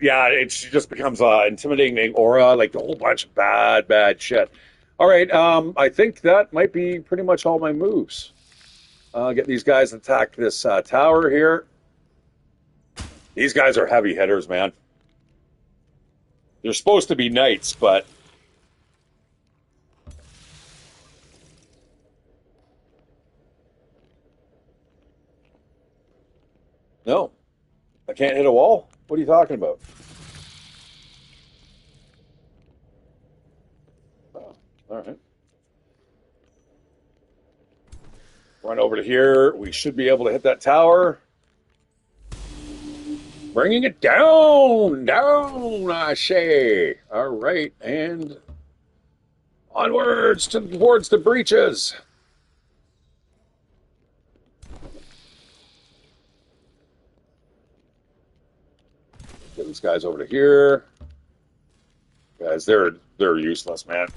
A: yeah, it just becomes intimidating aura, like a whole bunch of bad shit. All right, I think that might be pretty much all my moves. Get these guys to attack this tower here. These guys are heavy hitters, man. They're supposed to be knights, but... No. I can't hit a wall? What are you talking about? Oh, all right. Run over to here. We should be able to hit that tower. Bringing it down, I say. All right, and Onwards towards the breaches. Get these guys over to here. Guys, they're useless, man.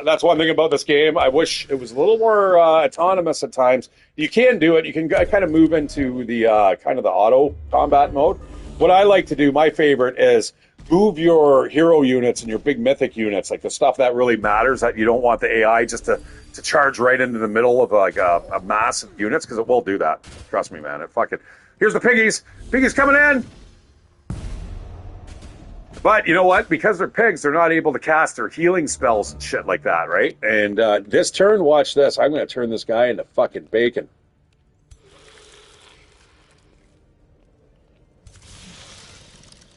A: That's one thing about this game. I wish it was a little more autonomous at times. You can do it. You can kind of move into the kind of the auto combat mode. What I like to do, my favorite, is move your hero units and your big mythic units, like the stuff that really matters, that you don't want the AI just to charge right into the middle of like a mass of units, because it will do that. Trust me, man. It fucking... Here's the piggies. Piggies coming in. But you know what? Because they're pigs, they're not able to cast their healing spells and shit like that, right? And this turn, watch this. I'm going to turn this guy into fucking bacon.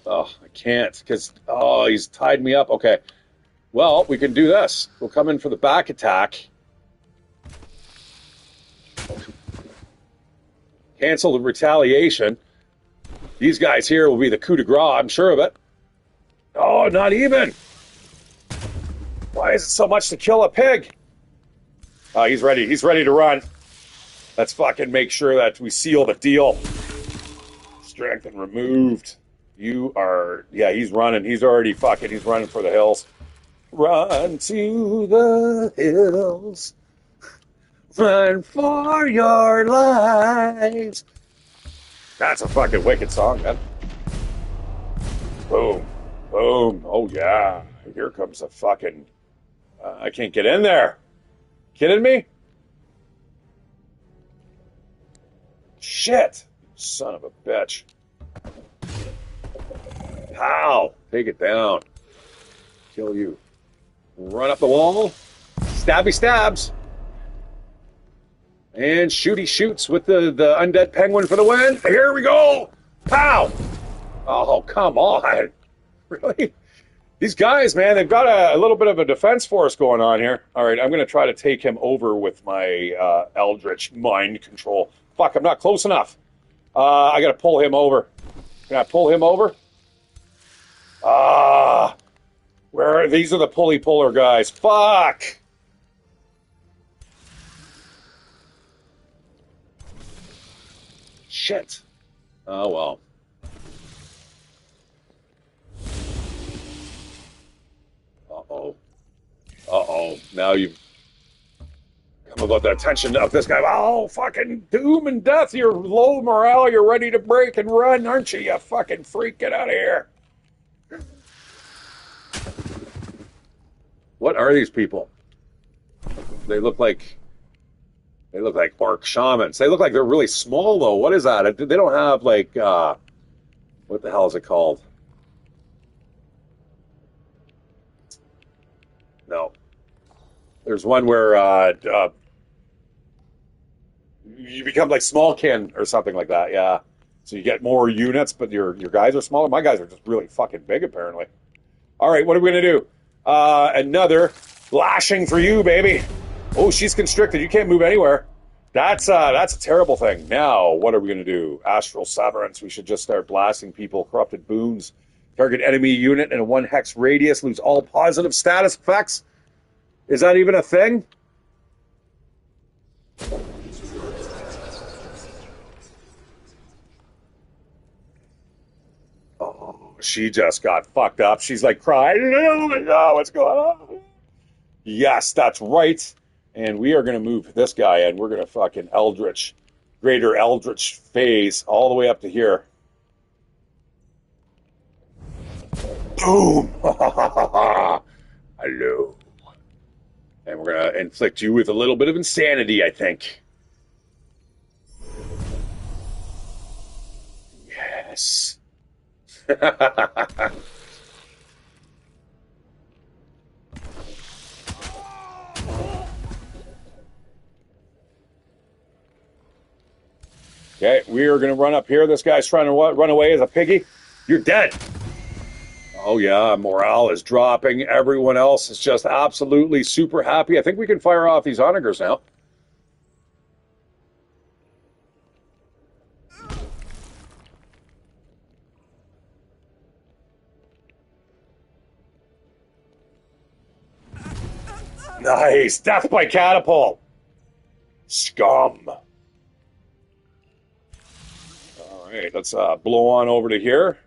A: Oh, I can't, because, oh, he's tied me up. Okay. Well, we can do this. We'll come in for the back attack. Cancel the retaliation. These guys here will be the coup de grace, I'm sure of it. Oh, not even. Why is it so much to kill a pig? Oh, he's ready. He's ready to run. Let's fucking make sure that we seal the deal. Strength and removed. You are... Yeah, he's running. He's already fucking... He's running for the hills. Run to the hills. Run for your lives. That's a fucking wicked song, man. Boom. Boom. Oh, yeah. Here comes a fucking... I can't get in there. Kidding me? Shit. Son of a bitch. Pow. Take it down. Kill you. Run up the wall. Stabby stabs. And shooty shoots with the undead penguin for the win. Here we go. Pow. Oh, come on. Really? These guys, man, they've got a little bit of a defense force going on here. All right, I'm going to try to take him over with my Eldritch mind control. Fuck, I'm not close enough. I got to pull him over. Can I pull him over? Where are... These are the pulley-puller guys. Fuck! Shit. Oh, well. Uh-oh. Uh-oh. Now you've come about the attention of this guy. Oh, fucking doom and death. You're low morale. You're ready to break and run, aren't you? You fucking freak. Get out of here. What are these people? They look like orc shamans. They look like they're really small, though. What is that? They don't have, like, what the hell is it called? No. There's one where you become like smallkin or something like that, yeah. So you get more units, but your guys are smaller. My guys are just really fucking big, apparently. All right, what are we going to do? Another lashing for you, baby. Oh, she's constricted. You can't move anywhere. That's a terrible thing. Now, what are we going to do? Astral Severance. We should just start blasting people. Corrupted boons. Target enemy unit in a 1 hex radius. Lose all positive status effects. Is that even a thing? Oh, she just got fucked up. She's like crying. Oh my God, what's going on? Yes, that's right. And we are going to move this guy in. We're going to fucking Eldritch, greater Eldritch phase all the way up to here. Boom! Hello. And we're going to inflict you with a little bit of insanity, I think. Yes. Okay, we are going to run up here. This guy's trying to run away as a piggy. You're dead. Oh, yeah, morale is dropping. Everyone else is just absolutely super happy. I think we can fire off these onagers now. Nice. Death by catapult. Scum. All right, let's blow on over to here.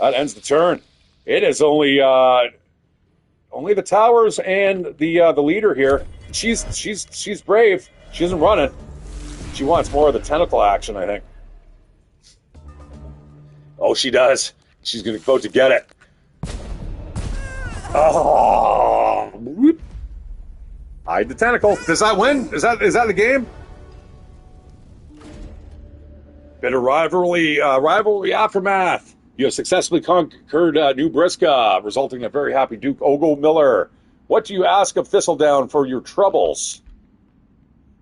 A: That ends the turn. It is only the towers and the leader here. She's brave. She isn't running. She wants more of the tentacle action, I think. Oh, she does. She's gonna go to get it. Oh, whoop. Hide the tentacle. Does that win? Is that the game? Bit of rivalry aftermath. You have successfully conquered New Briska, resulting in a very happy Duke Ogo Miller. What do you ask of Thistledown for your troubles?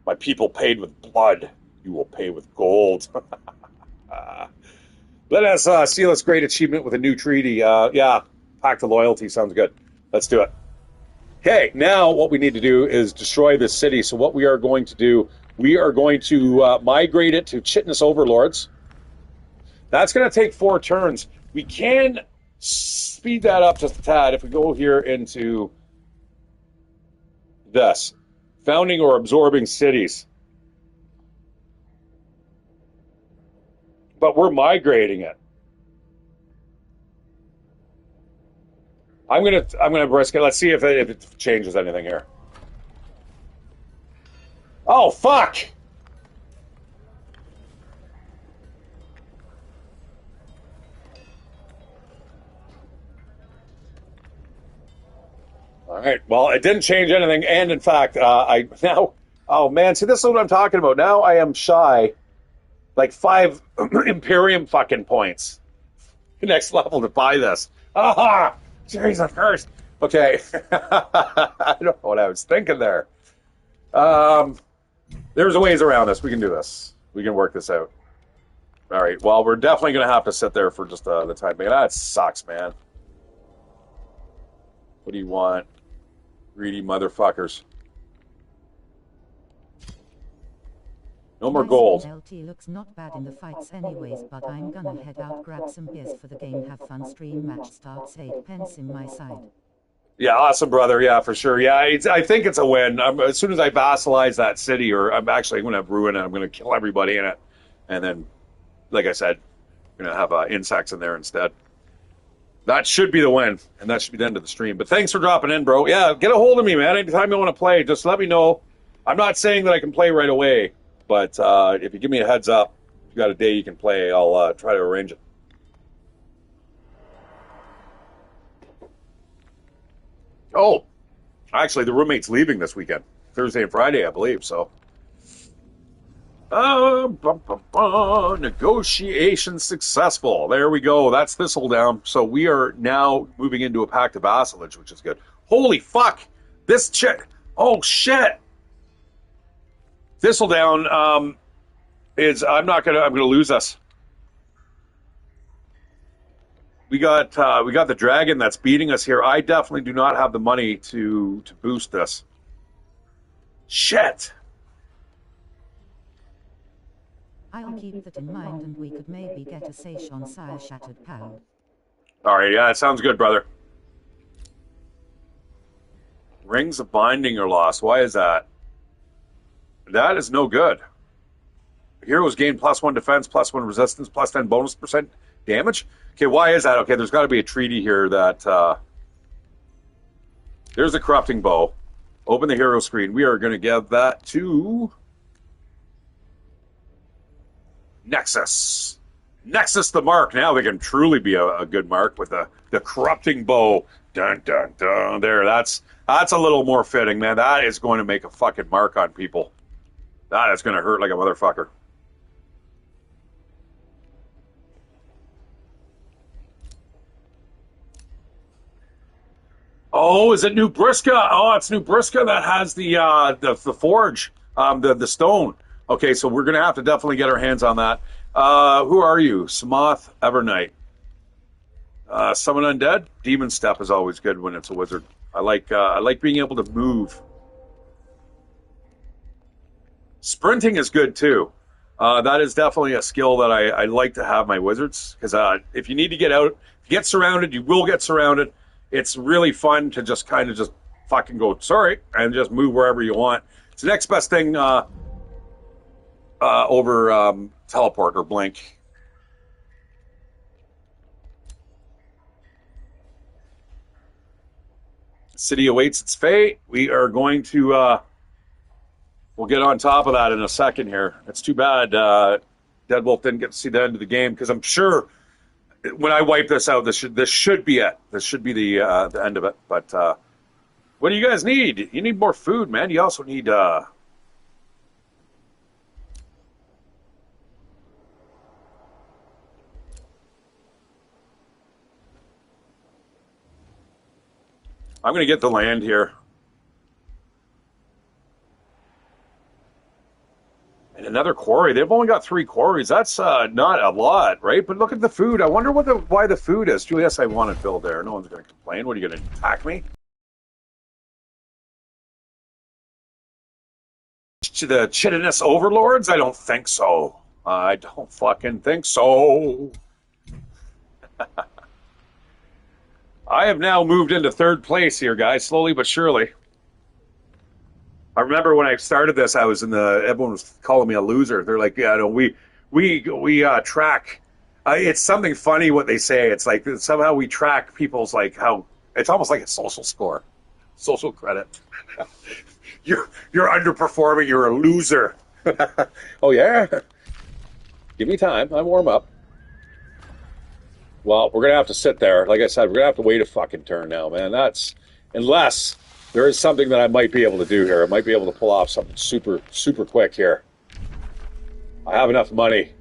A: My people paid with blood. You will pay with gold. Let us seal this great achievement with a new treaty. Yeah, Pact of Loyalty sounds good. Let's do it. Okay, now what we need to do is destroy this city. So what we are going to do, we are going to migrate it to Chitinous Overlords. That's going to take 4 turns. We can speed that up just a tad if we go here into this. Founding or absorbing cities. But we're migrating it. I'm gonna risk it. Let's see if it changes anything here. Oh, fuck! All right. Well, it didn't change anything, and in fact, I now. Oh man, see, this is what I'm talking about. Now I am shy, like 5 Imperium fucking points. Next level to buy this. Aha! Jesus Christ. Okay. I don't know what I was thinking there. There's a ways around this. We can do this. We can work this out. All right. Well, we're definitely going to have to sit there for just the time being. That sucks, man. What do you want? Greedy motherfuckers. No more gold.
C: LT looks not bad in the fights anyways, but I'm gonna head out, grab some beers for the game, have fun. Stream match starts 8 pence in my side.
A: Yeah, awesome, brother. Yeah, for sure. Yeah, I think it's a win. As soon as I vassalize that city, or I'm going to ruin it, I'm going to kill everybody in it. And then, like I said, I'm going to have insects in there instead. That should be the win, and that should be the end of the stream. But thanks for dropping in, bro. Yeah, get a hold of me, man. Anytime you want to play, just let me know. I'm not saying that I can play right away, but if you give me a heads up, if you got a day you can play, I'll try to arrange it. Oh, actually, the roommate's leaving this weekend. Thursday and Friday, I believe, so. Negotiation successful. There we go. That's Thistledown. So we are now moving into a pact of vassalage, which is good. Holy fuck! This chick. Oh shit! Thistledown is. I'm gonna lose us. We got the dragon that's beating us here. I definitely do not have the money to boost this. Shit.
C: I'll keep that in mind, and we could maybe get a Sation Sire Shattered Pound.
A: All right, yeah, that sounds good, brother. Rings of Binding are lost. Why is that? That is no good. Heroes gain +1 defense, +1 resistance, +10 bonus % damage. Okay, why is that? Okay, there's got to be a treaty here that... There's the Corrupting Bow. Open the hero screen. We are going to give that to... Nexus. Nexus the mark. Now they can truly be a good mark with the Corrupting Bow. Dun, dun, dun. There, that's a little more fitting, man. That is going to make a fucking mark on people. That is going to hurt like a motherfucker. Oh, is it New Briska? Oh, it's New Briska that has the forge, the stone. Okay, so we're going to have to definitely get our hands on that. Who are you? Samoth Evernight. Summon Undead? Demon Step is always good when it's a wizard. I like being able to move. Sprinting is good too. That is definitely a skill that I like to have my wizards. Because if you need to get out, if you get surrounded, you will get surrounded. it's really fun to just kind of just fucking go, sorry, and just move wherever you want. It's the next best thing over teleport or blink. City awaits its fate. We are going to we'll get on top of that in a second here. It's too bad Deadwolf didn't get to see the end of the game, because I'm sure when I wipe this out, this should be it. This should be the end of it. But what do you guys need? You need more food, man. You also need I'm going to get the land here. And another quarry. They've only got 3 quarries. That's not a lot, right? But look at the food. I wonder why the food is. Julius, I want it built there. No one's going to complain. What, are you going to attack me? To the chitinous overlords? I don't think so. I don't fucking think so. I have now moved into 3rd place here, guys, slowly but surely. I remember when I started this, I was everyone was calling me a loser. They're like, yeah, no, we track. It's something funny what they say. It's like somehow we track people's like how it's almost like a social score, social credit. You're underperforming. You're a loser. Oh yeah. Give me time. I warm up. Well, we're gonna have to sit there. Like I said, we're gonna have to wait a fucking turn now, man. That's unless there is something that I might be able to do here. I might be able to pull off something super, super quick here. I have enough money.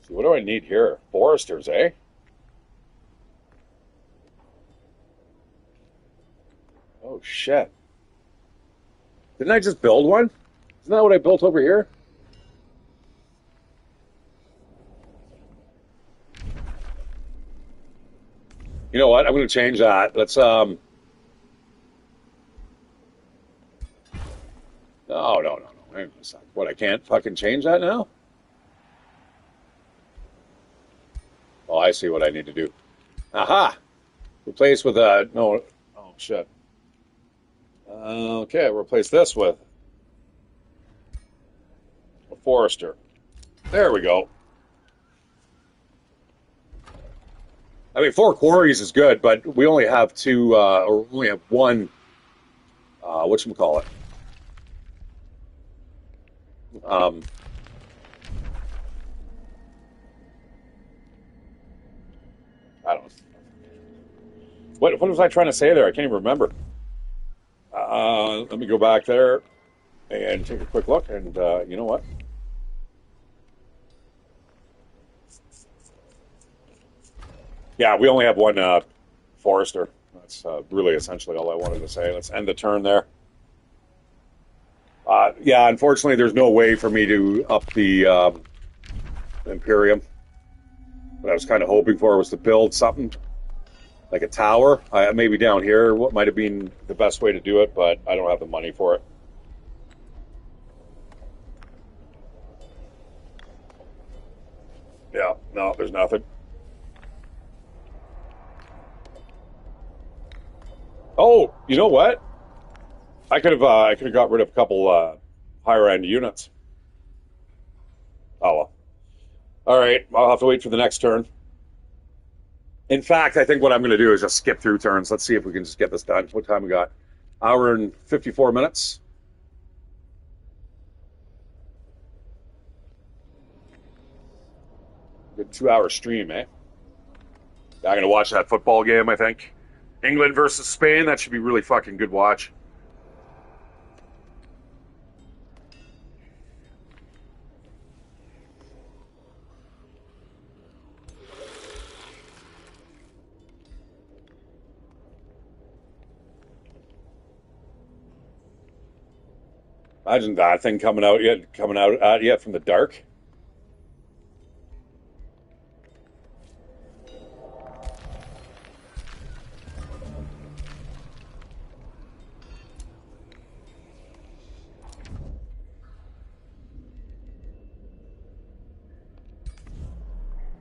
A: So what do I need here? Foresters, eh? Oh, shit. Didn't I just build one? Isn't that what I built over here? You know what? I'm going to change that. Let's, No. Hang on a sec. What, I can't fucking change that now? Oh, I see what I need to do. Aha! Replace with a... No. Oh, shit. Okay, replace this with a forester. There we go. I mean, 4 quarries is good, but we only have 2, or we only have 1, whatchamacallit? I don't know. What was I trying to say there? I can't even remember. Let me go back there and take a quick look, and you know what? Yeah, we only have 1 forester. That's really essentially all I wanted to say. Let's end the turn there. Yeah, unfortunately, there's no way for me to up the Imperium. What I was kind of hoping for was to build something like a tower. Maybe down here, what might have been the best way to do it, but I don't have the money for it. Yeah, no, there's nothing. Oh, you know what? I could have got rid of a couple higher end units. Oh well. All right, I'll have to wait for the next turn. In fact, I think what I'm going to do is just skip through turns. Let's see if we can just get this done. What time we got? Hour and 54 minutes. Good 2-hour stream, eh? I'm going to watch that football game, I think. England versus Spain. That should be really fucking good watch. Imagine that thing coming out at you from the dark.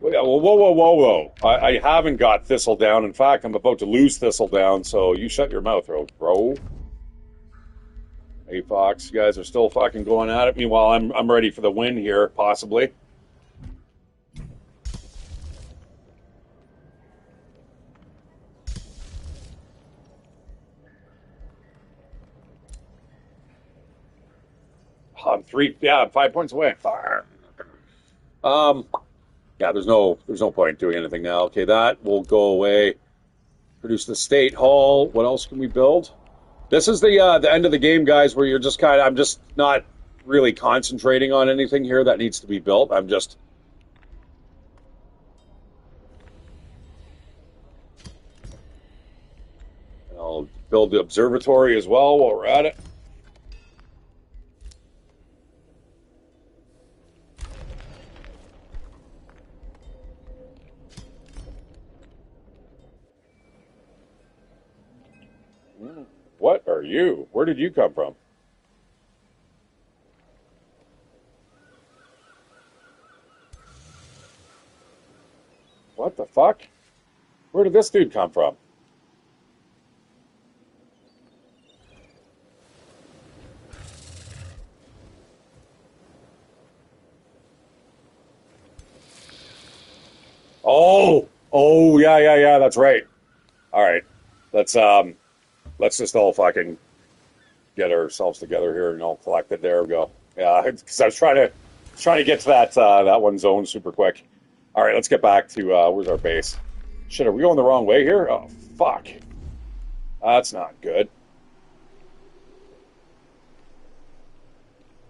A: Whoa, whoa, whoa, whoa. I haven't got Thistledown. In fact, I'm about to lose Thistledown, so you shut your mouth, bro. Hey, Fox, you guys are still fucking going at it. Meanwhile, I'm ready for the win here, possibly. I'm 5 points away. Yeah, there's no point doing anything now. Okay, that will go away. Produce the State Hall. What else can we build? This is the end of the game, guys, where you're just I'm just not really concentrating on anything here that needs to be built. I'll build the observatory as well while we're at it. What are you? Where did you come from? What the fuck? Where did this dude come from? Oh, yeah, that's right. All right, let's just all fucking get ourselves together here and all collect it. There we go. Yeah, because I was trying to get to that one zone super quick. All right, let's get back to where's our base? Shit, are we going the wrong way here? Oh, fuck. That's not good.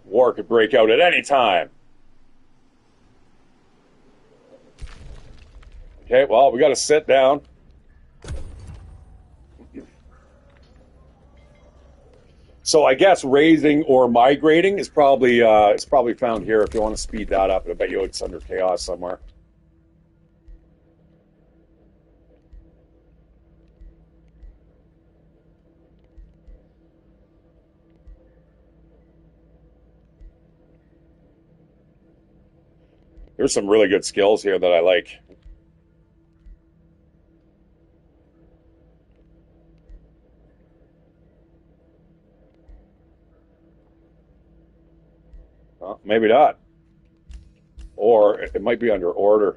A: War could break out at any time. Okay, well, we got to sit down. So I guess raising or migrating is probably found here. If you want to speed that up, I bet you it's under chaos somewhere. There's some really good skills here that I like. Maybe not. Or it might be under order.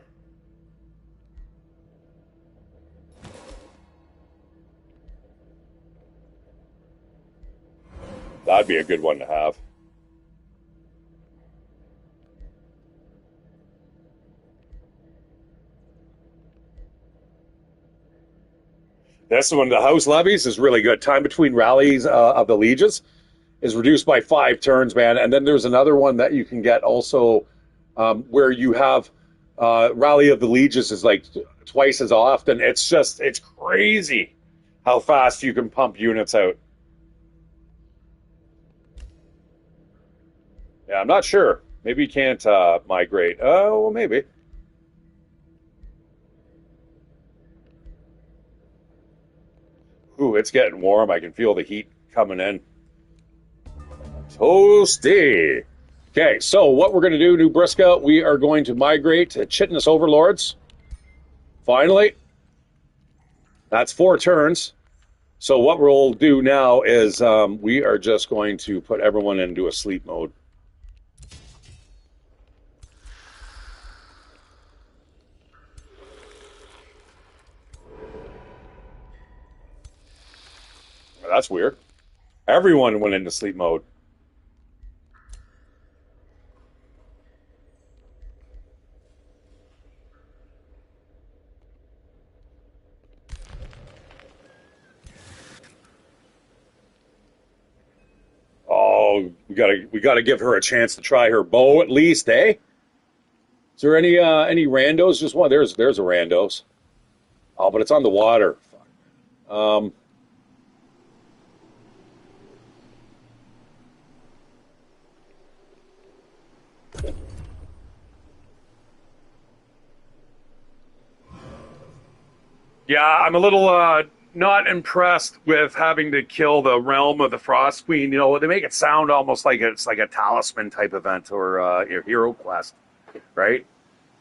A: That'd be a good one to have. This one, the house levies, is really good. Time between rallies of the lieges is reduced by 5 turns, man. And then there's another one that you can get also where you have Rally of the Lieges is like twice as often. It's crazy how fast you can pump units out. Yeah, I'm not sure. Maybe you can't migrate. Oh, well, maybe. Ooh, it's getting warm. I can feel the heat coming in. Toasty. Okay, so what we're going to do, New Briska, we are going to migrate to Chitinous Overlords. Finally. That's 4 turns. So what we'll do now is we are just going to put everyone into a sleep mode. That's weird. Everyone went into sleep mode. Oh, we gotta give her a chance to try her bow at least, eh? Is there any randos? Just one. There's a randos. Oh, but it's on the water. Fuck. Yeah, I'm a little not impressed with having to kill the Realm of the Frost Queen. You know, they make it sound almost like it's like a talisman type event or your hero quest, right?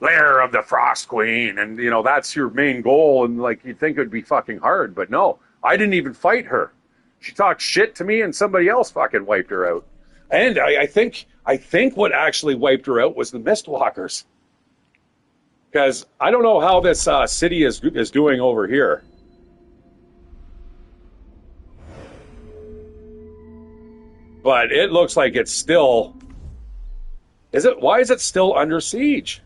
A: Lair of the Frost Queen, and you know that's your main goal, and like you'd think it would be fucking hard, but no, I didn't even fight her. She talked shit to me, and somebody else fucking wiped her out. And I think what actually wiped her out was the Mistwalkers, because I don't know how this city is doing over here. But it looks like it's still. Is it? Why is it still under siege?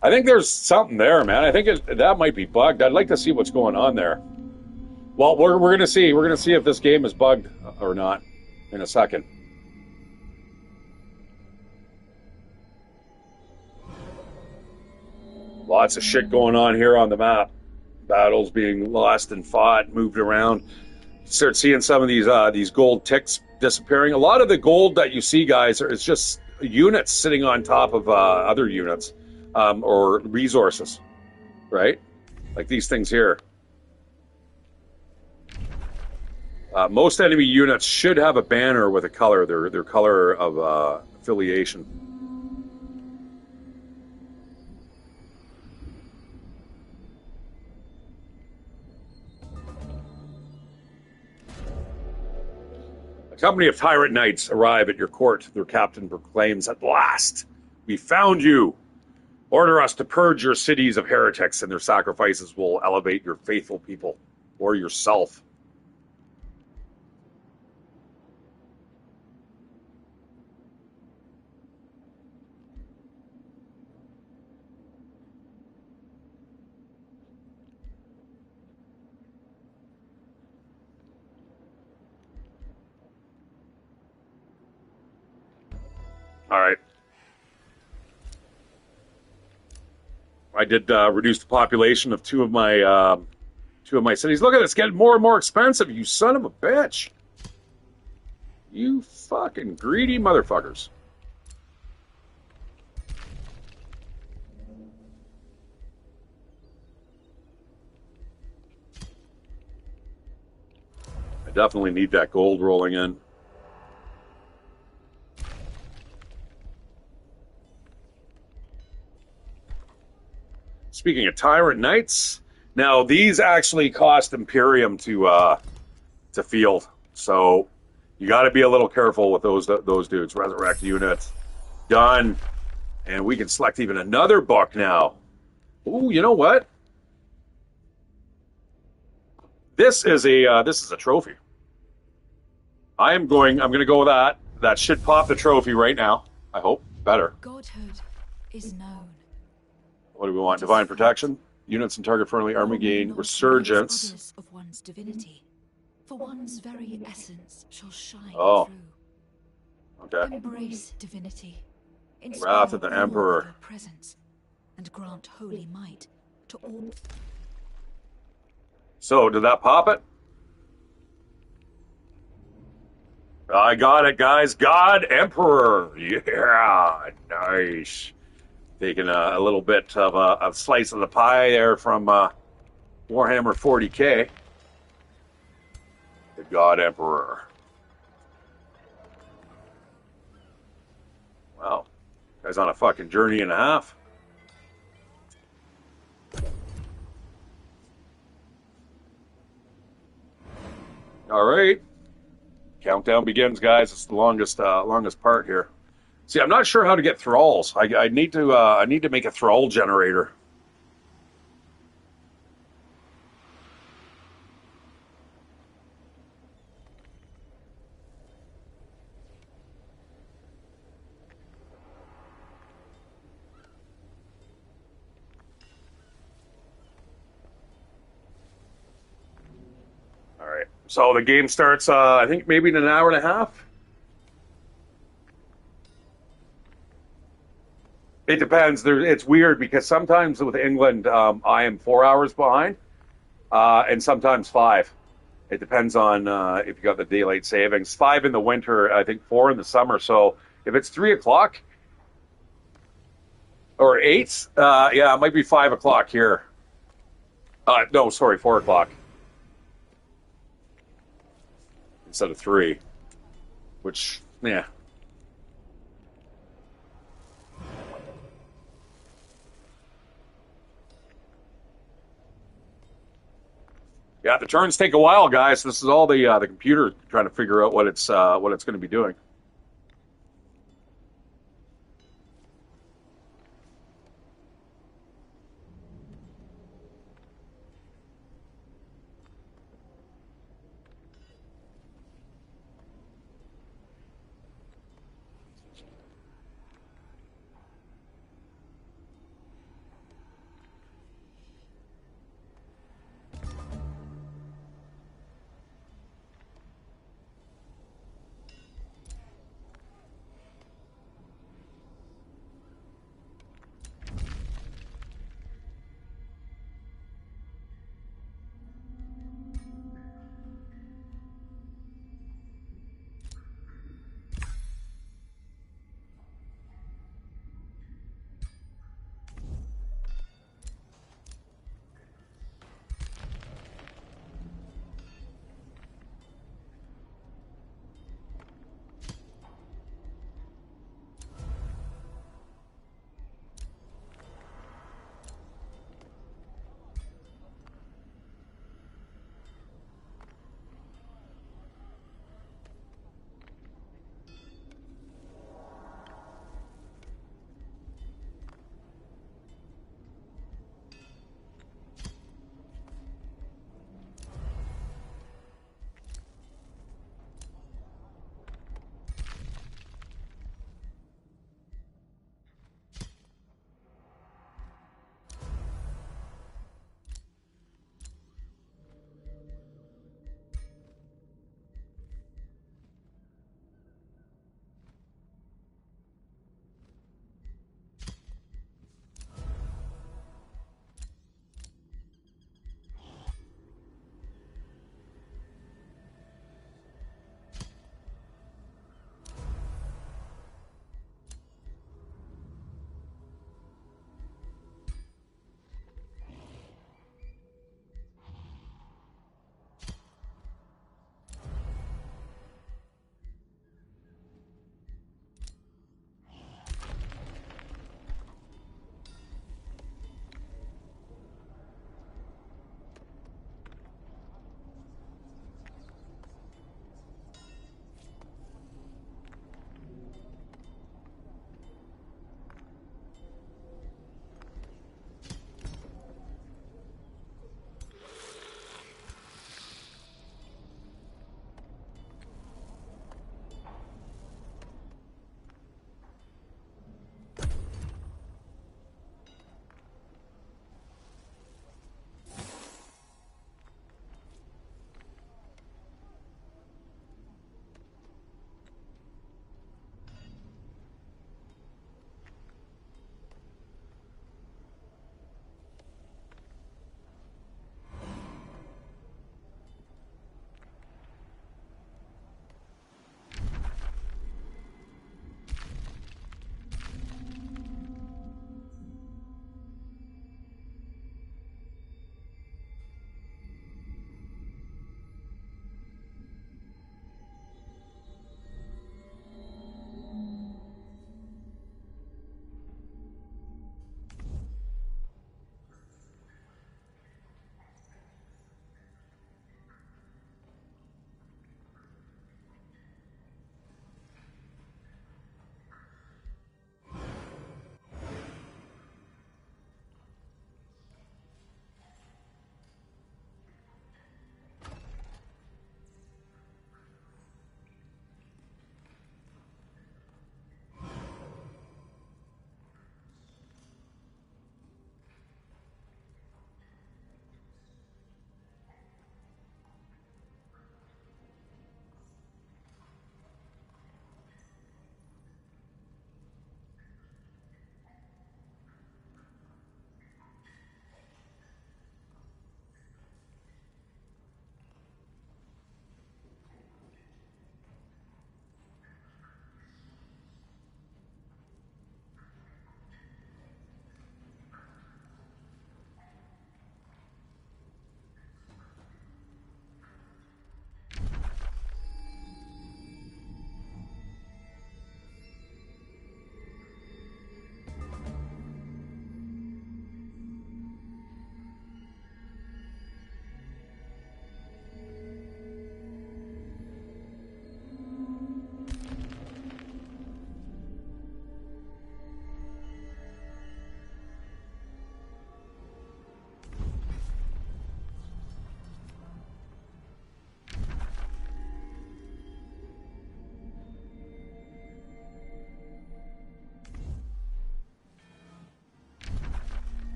A: I think there's something there, man. I think that might be bugged. I'd like to see what's going on there. Well, we're going to see. We're going to see if this game is bugged or not in a second. Lots of shit going on here on the map. Battles being lost and fought, moved around. You start seeing some of these gold ticks disappearing. A lot of the gold that you see, guys, is just units sitting on top of other units. Or resources, right? Like these things here. Most enemy units should have a banner with a color, their color of affiliation. A company of tyrant knights arrive at your court. Their captain proclaims, "At last, we found you. Order us to purge your cities of heretics, and their sacrifices will elevate your faithful people, or yourself." All right. I did reduce the population of two of my cities. Look at it, it's getting more and more expensive. You son of a bitch! You fucking greedy motherfuckers! I definitely need that gold rolling in. Speaking of tyrant knights, now these actually cost Imperium to field, so you got to be a little careful with those dudes. Resurrect units, done, and we can select even another book now. Ooh, you know what? This is a trophy. I'm going to go with that. That should pop the trophy right now. I hope better.
B: Godhood is known.
A: What do we want? Divine protection. Units in target friendly army gain resurgence.
B: Others of one's divinity, for one's very essence shall shine
A: Oh.
B: through.
A: Okay.
B: Embrace divinity.
A: Wrath of the Emperor.
B: Your presence, and grant holy might to all.
A: So, did that pop it? I got it, guys. God Emperor. Yeah, nice. Taking a little bit of a slice of the pie there from Warhammer 40K. The God Emperor. Wow. Guy's on a fucking journey and a half. All right. Countdown begins, guys. It's the longest part here. See, I'm not sure how to get thralls. I need to make a thrall generator. All right. So the game starts. I think maybe in an hour and a half. It depends. It's weird because sometimes with England, I am 4 hours behind, and sometimes 5. It depends on if you got the daylight savings. 5 in the winter, I think 4 in the summer. So if it's 3 o'clock or 8, yeah, it might be 5 o'clock here. No, sorry, 4 o'clock instead of 3, which, yeah. Yeah, the turns take a while, guys. This is all the computer trying to figure out what it's going to be doing.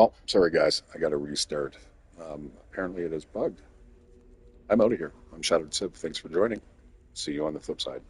A: Well, sorry guys, I got to restart. Apparently it is bugged. I'm out of here. I'm Shatteredciv. Thanks for joining. See you on the flip side.